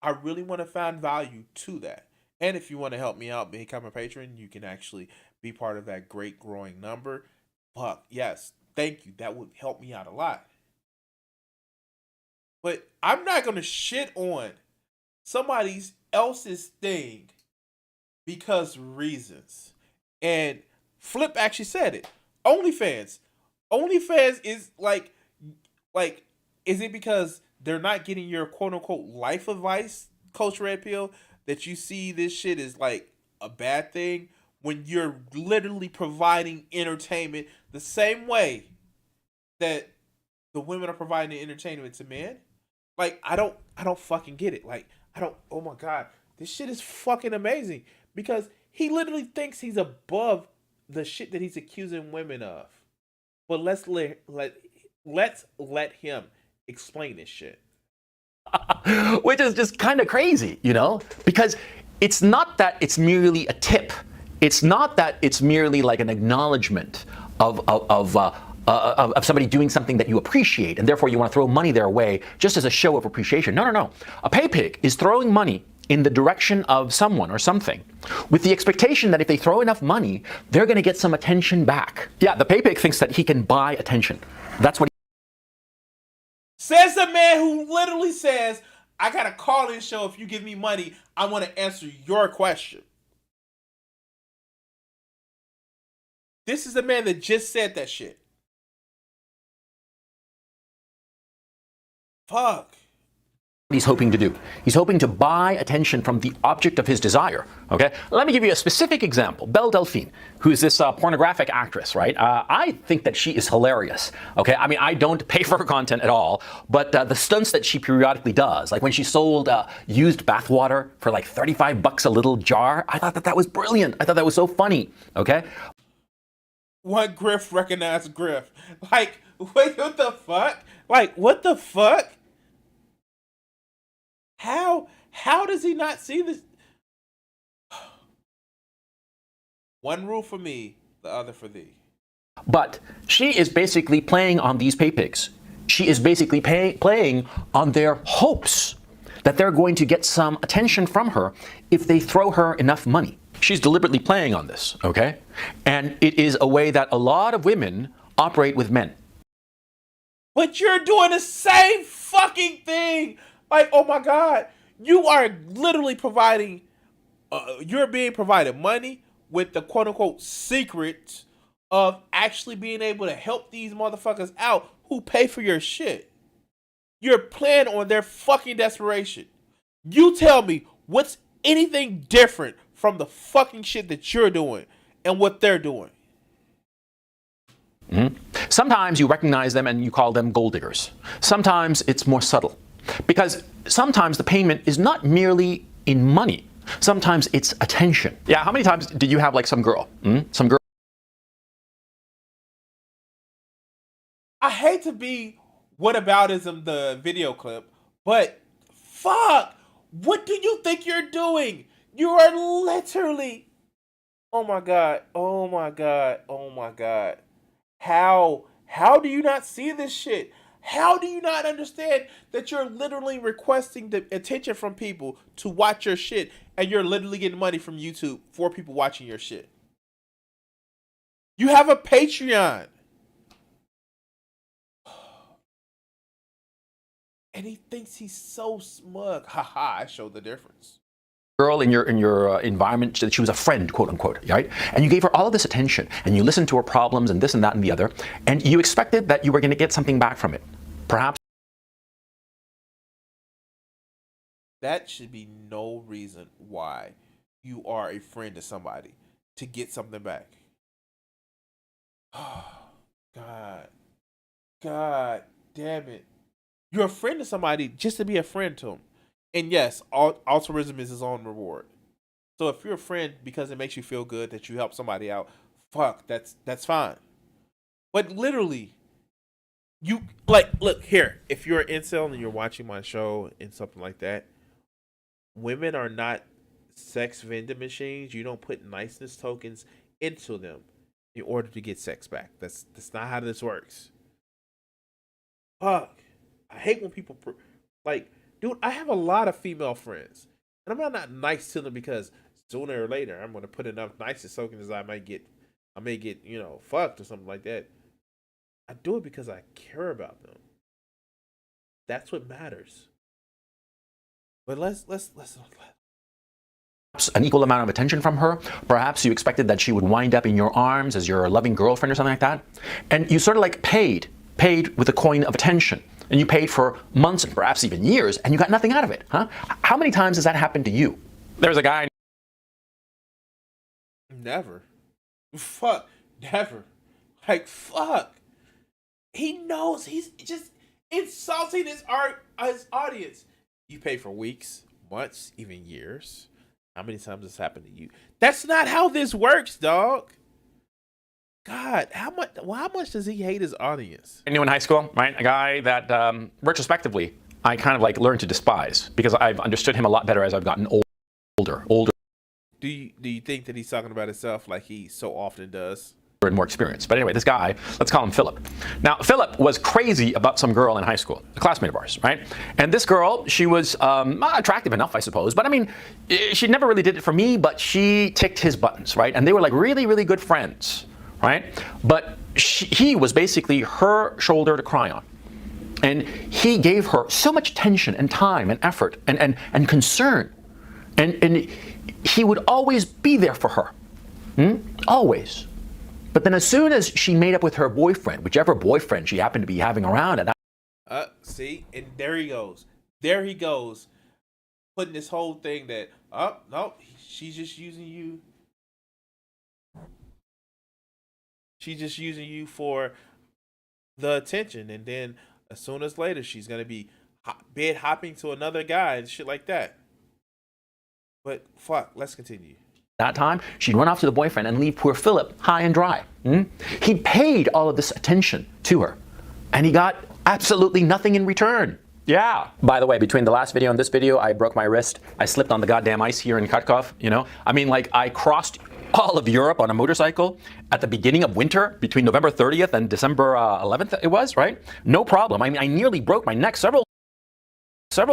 I really want to find value to that. And if you want to help me out, become a patron, you can actually be part of that great growing number. Fuck, yes, thank you. That would help me out a lot. But I'm not going to shit on somebody else's thing because reasons. And Flip actually said it. OnlyFans is like, is it because they're not getting your quote unquote life advice, Coach Red Pill, that you see this shit is like a bad thing when you're literally providing entertainment the same way that the women are providing entertainment to men? Like, I don't fucking get it. Like, oh my god, this shit is fucking amazing because he literally thinks he's above the shit that he's accusing women of. But let's let him explain this shit. Which is just kind of crazy, because it's not that it's merely a tip. It's not that it's merely like an acknowledgement of somebody doing something that you appreciate, and therefore you want to throw money their way just as a show of appreciation. No. A pay pig is throwing money in the direction of someone or something with the expectation that if they throw enough money, they're going to get some attention back. Yeah, the pay pig thinks that he can buy attention. That's what says the man who literally says, I got a call-in show. If you give me money, I want to answer your question. This is the man that just said that shit. Fuck. he's hoping to do. He's hoping to buy attention from the object of his desire. Okay, let me give you a specific example. Belle Delphine, who's this pornographic actress, right? I think that she is hilarious. Okay, I mean, I don't pay for her content at all, but the stunts that she periodically does, like when she sold used bathwater for like $35 a little jar, I thought that was brilliant. I thought that was so funny. Okay. One Griff recognized Griff. Like, wait, what the fuck? Like, what the fuck? How does he not see this? One rule for me, the other for thee. But she is basically playing on these pay pigs. She is basically playing on their hopes that they're going to get some attention from her if they throw her enough money. She's deliberately playing on this, okay? And it is a way that a lot of women operate with men. But you're doing the same fucking thing. Like, oh my God, you are literally providing, you're being provided money with the quote unquote secret of actually being able to help these motherfuckers out who pay for your shit. You're playing on their fucking desperation. You tell me what's anything different from the fucking shit that you're doing and what they're doing. Mm-hmm. Sometimes you recognize them and you call them gold diggers. Sometimes it's more subtle. Because sometimes the payment is not merely in money. Sometimes it's attention. Yeah, how many times did you have like some girl? Some girl. I hate to be whataboutism the video clip, but fuck, what do you think you're doing? You are literally, oh my God, oh my God, oh my God. How do you not see this shit? How do you not understand that you're literally requesting the attention from people to watch your shit and you're literally getting money from YouTube for people watching your shit? You have a Patreon. And he thinks he's so smug. Haha, I showed the difference. Girl in your environment, that she was a friend, quote unquote, right? And you gave her all of this attention and you listened to her problems and this and that and the other, and you expected that you were going to get something back from it. Perhaps that should be no reason why you are a friend to somebody to get something back. Oh, God damn it. You're a friend to somebody just to be a friend to them. And yes, altruism is his own reward. So if you're a friend because it makes you feel good that you help somebody out, fuck, that's fine. But literally, you like, look here, if you're an incel and you're watching my show and something like that, women are not sex vending machines. You don't put niceness tokens into them in order to get sex back. That's not how this works. Fuck. I hate when people like, dude, I have a lot of female friends, and I'm not nice to them because sooner or later I'm going to put enough niceness tokens I may get, you know, fucked or something like that. I do it because I care about them. That's what matters. But let's an equal amount of attention from her. Perhaps you expected that she would wind up in your arms as your loving girlfriend or something like that. And you sort of like paid with a coin of attention. And you paid for months and perhaps even years, and you got nothing out of it, huh? How many times has that happened to you? There's a guy. Never. Fuck. Never. Like, fuck. He knows he's just insulting his audience. You pay for weeks, months, even years. How many times has this happened to you? That's not how this works, dog. God, how much does he hate his audience? I knew in high school, right? A guy that, retrospectively, I kind of like learned to despise because I've understood him a lot better as I've gotten older. Do you think that he's talking about himself like he so often does? And more experience. But anyway, this guy, let's call him Philip. Now, Philip was crazy about some girl in high school, a classmate of ours, right? And this girl, she was attractive enough, I suppose. But I mean, she never really did it for me, but she ticked his buttons, right? And they were like really, really good friends, right? But he was basically her shoulder to cry on. And he gave her so much attention and time and effort and concern. And he would always be there for her. Always. But then as soon as she made up with her boyfriend, whichever boyfriend she happened to be having around at that see, and there he goes. there he goes, putting this whole thing that, oh, no, she's just using you. She's just using you for the attention. And then as soon as later, she's going to be bed hopping to another guy and shit like that. But fuck, let's continue. That time, she'd run off to the boyfriend and leave poor Philip high and dry. He paid all of this attention to her, and he got absolutely nothing in return. Yeah. By the way, between the last video and this video, I broke my wrist. I slipped on the goddamn ice here in Kharkov, you know? I mean, like, I crossed all of Europe on a motorcycle at the beginning of winter, between November 30th and December 11th, it was, right? No problem. I mean, I nearly broke my neck several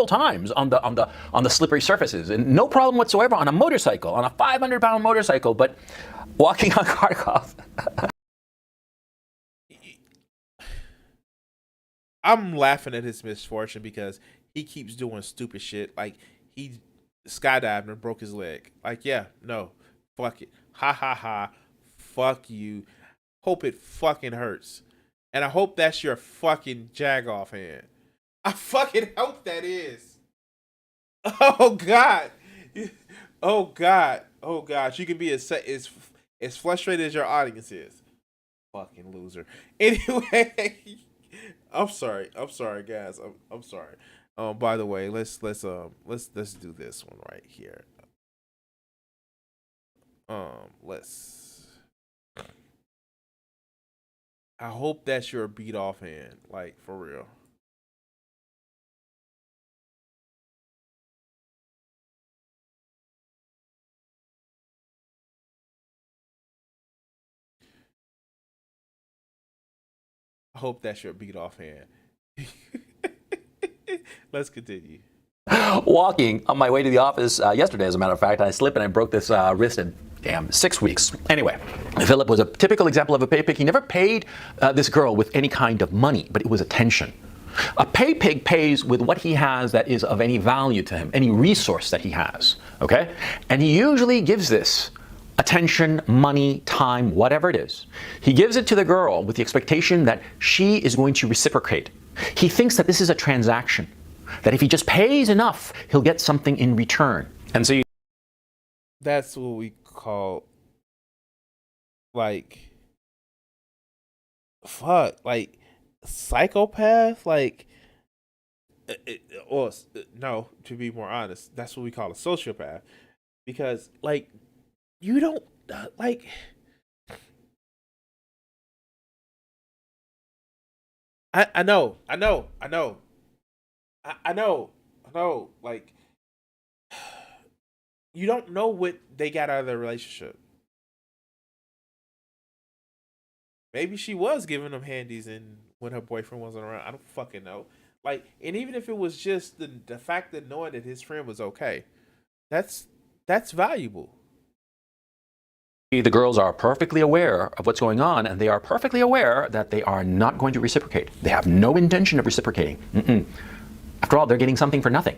times on the slippery surfaces, and no problem whatsoever on a motorcycle, on a 500-pound motorcycle, but walking on Kharkov. I'm laughing at his misfortune because he keeps doing stupid shit. Like, he skydived and broke his leg. Like, yeah, no, fuck it. Ha ha ha. Fuck you. Hope it fucking hurts. And I hope that's your fucking jag-off hand. I fucking hope that is. Oh, God. Oh, God. Oh, gosh. You can be as frustrated as your audience is. Fucking loser. Anyway, I'm sorry, guys. I'm sorry. By the way, let's do this one right here. I hope that's your beat off hand, like, for real. I hope that's your beat off hand. Let's continue. Walking on my way to the office yesterday, as a matter of fact, I slipped and I broke this wrist in 6 weeks. Anyway, Philip was a typical example of a pay pig. He never paid this girl with any kind of money, but it was attention. A pay pig pays with what he has that is of any value to him, any resource that he has, okay? And he usually gives this attention, money, time, whatever it is. He gives it to the girl with the expectation that she is going to reciprocate. He thinks that this is a transaction, that if he just pays enough, he'll get something in return. And so that's what we call, like, fuck, like, psychopath, like, or no, to be more honest, that's what we call a sociopath, because, like, you don't, like, I know, like, you don't know what they got out of their relationship. Maybe she was giving them handies and when her boyfriend wasn't around. I don't fucking know. Like, and even if it was just the fact of knowing that his friend was okay, that's valuable. The girls are perfectly aware of what's going on, and they are perfectly aware that they are not going to reciprocate. They have no intention of reciprocating. After all, they're getting something for nothing.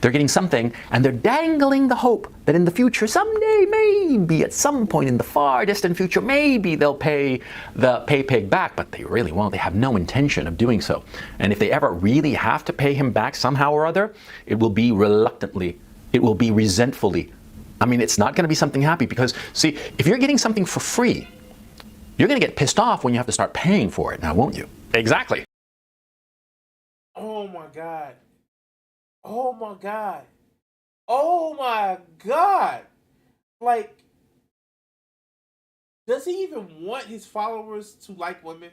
They're getting something, and they're dangling the hope that in the future, someday, maybe at some point in the far distant future, maybe they'll pay the pay pig back, but they really won't. They have no intention of doing so. And if they ever really have to pay him back somehow or other, it will be reluctantly. It will be resentfully. I mean, it's not going to be something happy because, see, if you're getting something for free, you're going to get pissed off when you have to start paying for it now, won't you? Exactly. Oh my God. Oh my God. Oh my God. Like, does he even want his followers to like women?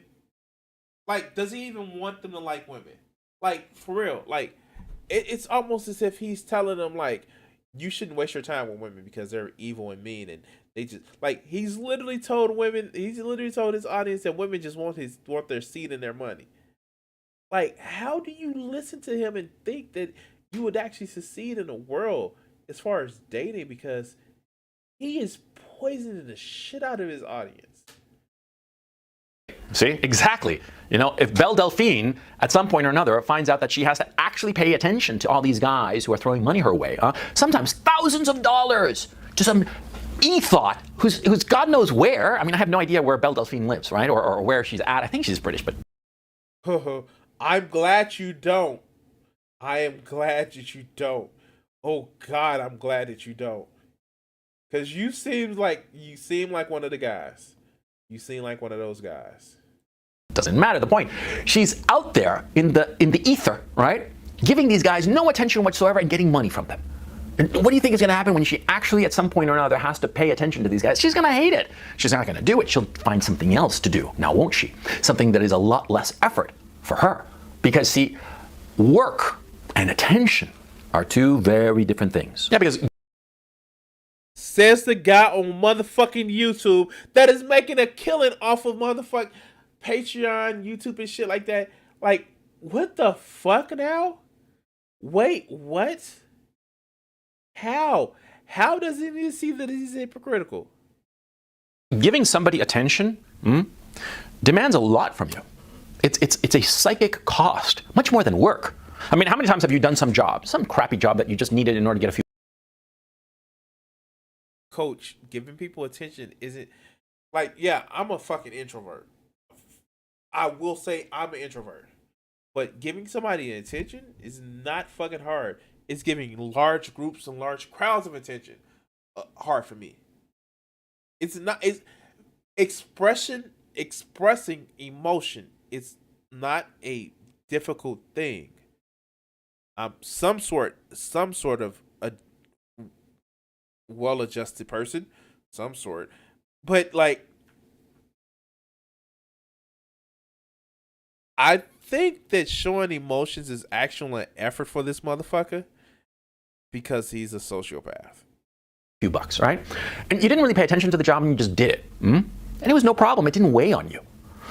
Like, does he even want them to like women? Like, for real. Like, it's almost as if he's telling them, like, you shouldn't waste your time with women because they're evil and mean, and they just, like, he's literally told his audience that women just want their seed and their money. Like, how do you listen to him and think that you would actually succeed in the world as far as dating? Because he is poisoning the shit out of his audience. See, exactly. You know, if Belle Delphine at some point or another finds out that she has to actually pay attention to all these guys who are throwing money her way, sometimes thousands of dollars to some e-thought who's God knows where. I mean, I have no idea where Belle Delphine lives, right? Or where she's at. I think she's British, but I'm glad you don't. I am glad that you don't. Oh God, I'm glad that you don't. Cause you seem like one of the guys. You seem like one of those guys. Doesn't matter. The point, she's out there in the ether, right? Giving these guys no attention whatsoever and getting money from them. And what do you think is going to happen when she actually, at some point or another, has to pay attention to these guys? She's going to hate it. She's not going to do it. She'll find something else to do. Now, won't she? Something that is a lot less effort for her. Because, see, work and attention are two very different things. Yeah, because... Says the guy on motherfucking YouTube that is making a killing off of motherfucking Patreon, YouTube, and shit like that. Like, what the fuck now? Wait, what? How? How does he need to see that he's hypocritical? Giving somebody attention demands a lot from you. It's a psychic cost, much more than work. I mean, how many times have you done some crappy job that you just needed in order to get a few? Coach, giving people attention isn't like, yeah, I'm a fucking introvert. I will say I'm an introvert. But giving somebody attention is not fucking hard. It's giving large groups and large crowds of attention hard for me. It's not. It's expressing emotion. It's not a difficult thing. Some sort of a well-adjusted person, some sort, but like, I think that showing emotions is actually an effort for this motherfucker because he's a sociopath. Few bucks, right? And you didn't really pay attention to the job and you just did it. And it was no problem. It didn't weigh on you.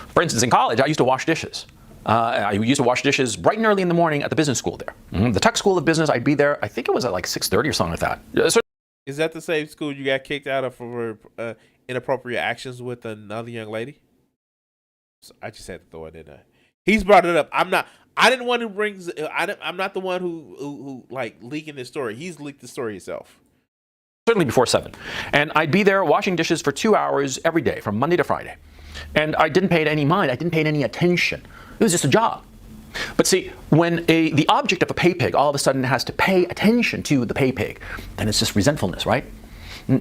For instance, in college, I used to wash dishes. I used to wash dishes bright and early in the morning at the business school there. The Tuck School of Business, I'd be there, I think it was at like 6:30 or something like that. Is that the same school you got kicked out of for inappropriate actions with another young lady? So I just had to throw it in there. He's brought it up. I didn't want to bring. I'm not the one who like leaking this story. He's leaked the story himself. Certainly before 7. And I'd be there washing dishes for 2 hours every day, from Monday to Friday. And I didn't pay it any mind. I didn't pay it any attention. It was just a job. But see, when the object of a pay pig all of a sudden has to pay attention to the pay pig, then it's just resentfulness, right?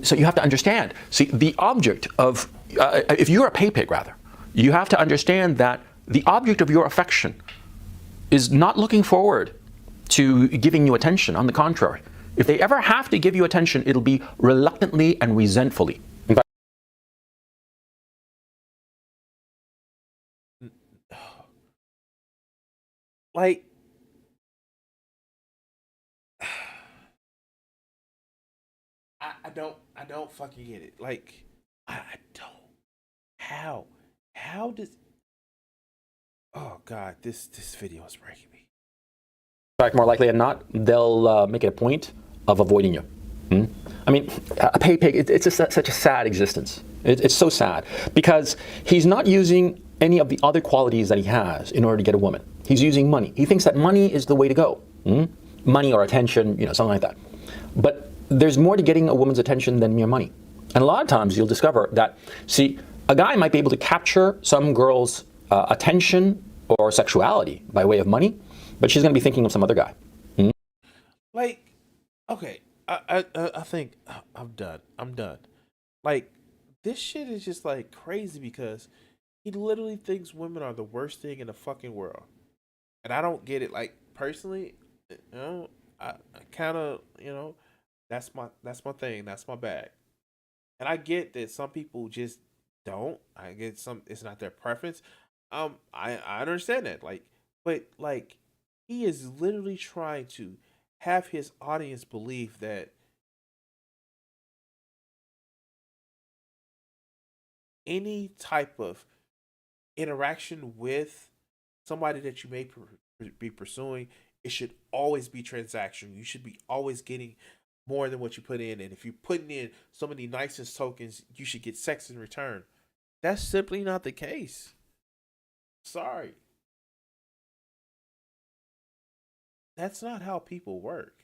So you have to understand. See, the object of, if you're a pay pig, rather, you have to understand that the object of your affection is not looking forward to giving you attention. On the contrary, if they ever have to give you attention, it'll be reluctantly and resentfully. In fact, like, I don't fucking get it. Like, I don't. How does? Oh God, this video is breaking me. In fact, more likely than not, they'll make it a point of avoiding you. I mean, a pay pig, it's just such a sad existence. It's so sad because he's not using any of the other qualities that he has in order to get a woman. He's using money. He thinks that money is the way to go. Money or attention, something like that. But there's more to getting a woman's attention than mere money. And a lot of times you'll discover that, see, a guy might be able to capture some girl's attention or sexuality by way of money, but she's going to be thinking of some other guy. Like, okay, I think I'm done. Like, this shit is just like crazy because he literally thinks women are the worst thing in the fucking world, and I don't get it. Like, personally, I kind of, that's my thing, that's my bag, and I get that some people just don't. I get it's not their preference. I understand that. Like, but like, he is literally trying to have his audience believe that any type of interaction with somebody that you may be pursuing, it should always be transactional. You should be always getting more than what you put in. And if you're putting in so many nicest tokens, you should get sex in return. That's simply not the case. Sorry. That's not how people work.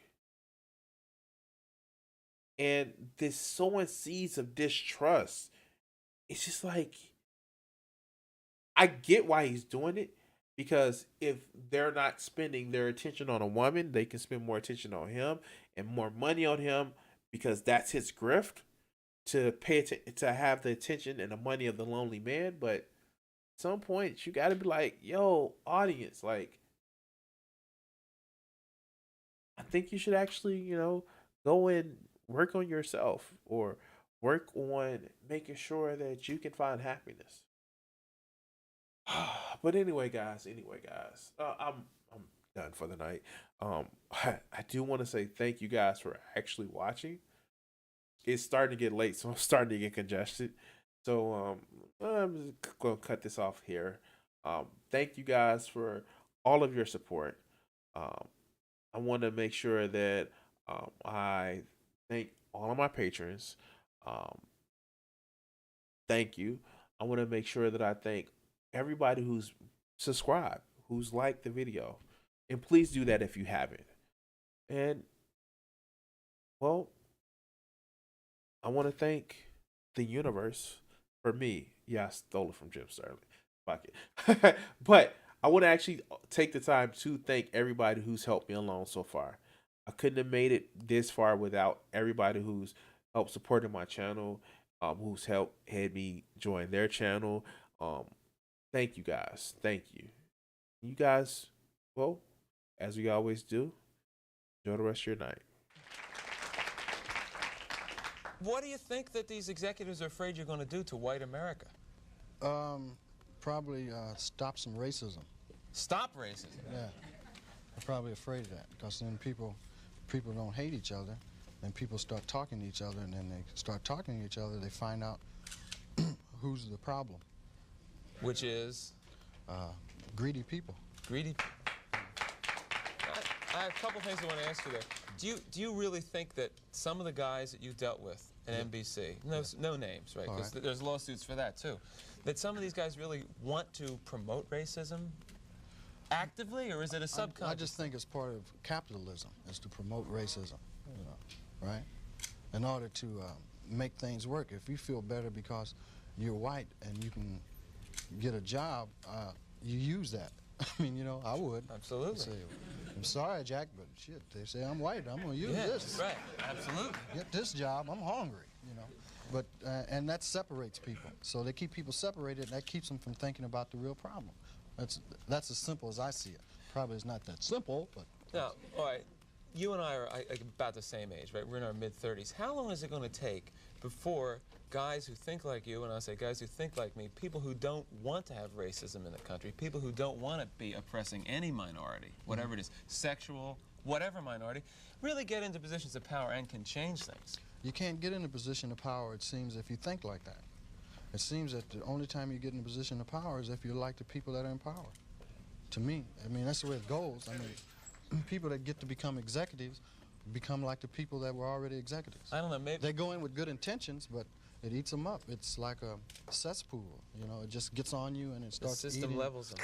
And this sowing seeds of distrust, it's just like, I get why he's doing it. Because if they're not spending their attention on a woman, they can spend more attention on him and more money on him because that's his grift to to have the attention and the money of the lonely man. But at some point, you got to be like, yo, audience, like, I think you should actually, go and work on yourself or work on making sure that you can find happiness. But anyway, guys, I'm done for the night. I do want to say thank you guys for actually watching. It's starting to get late, so I'm starting to get congested. So I'm just gonna cut this off here. Thank you guys for all of your support. I want to make sure that I thank all of my patrons. Thank you. I want to make sure that I thank everybody who's subscribed, who's liked the video. And please do that if you haven't. And, well, I want to thank the universe for me. Yeah, I stole it from Jim Sterling. Fuck it. But I want to actually take the time to thank everybody who's helped me along so far. I couldn't have made it this far without everybody who's helped supporting my channel, who's helped had me join their channel. Thank you guys. Thank you. You guys, well, as we always do, enjoy the rest of your night. What do you think that these executives are afraid you're going to do to white America? Probably stop some racism. Stop racism? Yeah. I'm probably afraid of that because then people don't hate each other, and people start talking to each other, and then they start talking to each other, they find out who's the problem. Which is? Greedy people. Greedy people. I have a couple things I want to ask you there. Do you really think that some of the guys that you dealt with at NBC, no names, right? Because there's lawsuits for that too, that some of these guys really want to promote racism actively, or is it a subconscious? I just think it's part of capitalism, is to promote racism, right? In order to make things work. If you feel better because you're white and you can get a job, you use that. I mean, I would. Absolutely. Say, I'm sorry, Jack, but shit, they say I'm white. I'm going to use this. Right. Absolutely. Get this job. I'm hungry, But, and that separates people. So they keep people separated, and that keeps them from thinking about the real problem. That's as simple as I see it. Probably it's not that simple, but... Now, all right, you and I are about the same age, right? We're in our mid-30s. How long is it going to take before guys who think like you, and I say guys who think like me, people who don't want to have racism in the country, people who don't want to be oppressing any minority, whatever it is, sexual, whatever minority, really get into positions of power and can change things? You can't get in a position of power, it seems, if you think like that. It seems that the only time you get in a position of power is if you're like the people that are in power. To me, I mean, that's the way it goes. I mean, people that get to become executives become like the people that were already executives. I don't know, maybe... They go in with good intentions, but it eats them up. It's like a cesspool, it just gets on you and it starts eating. The system levels them.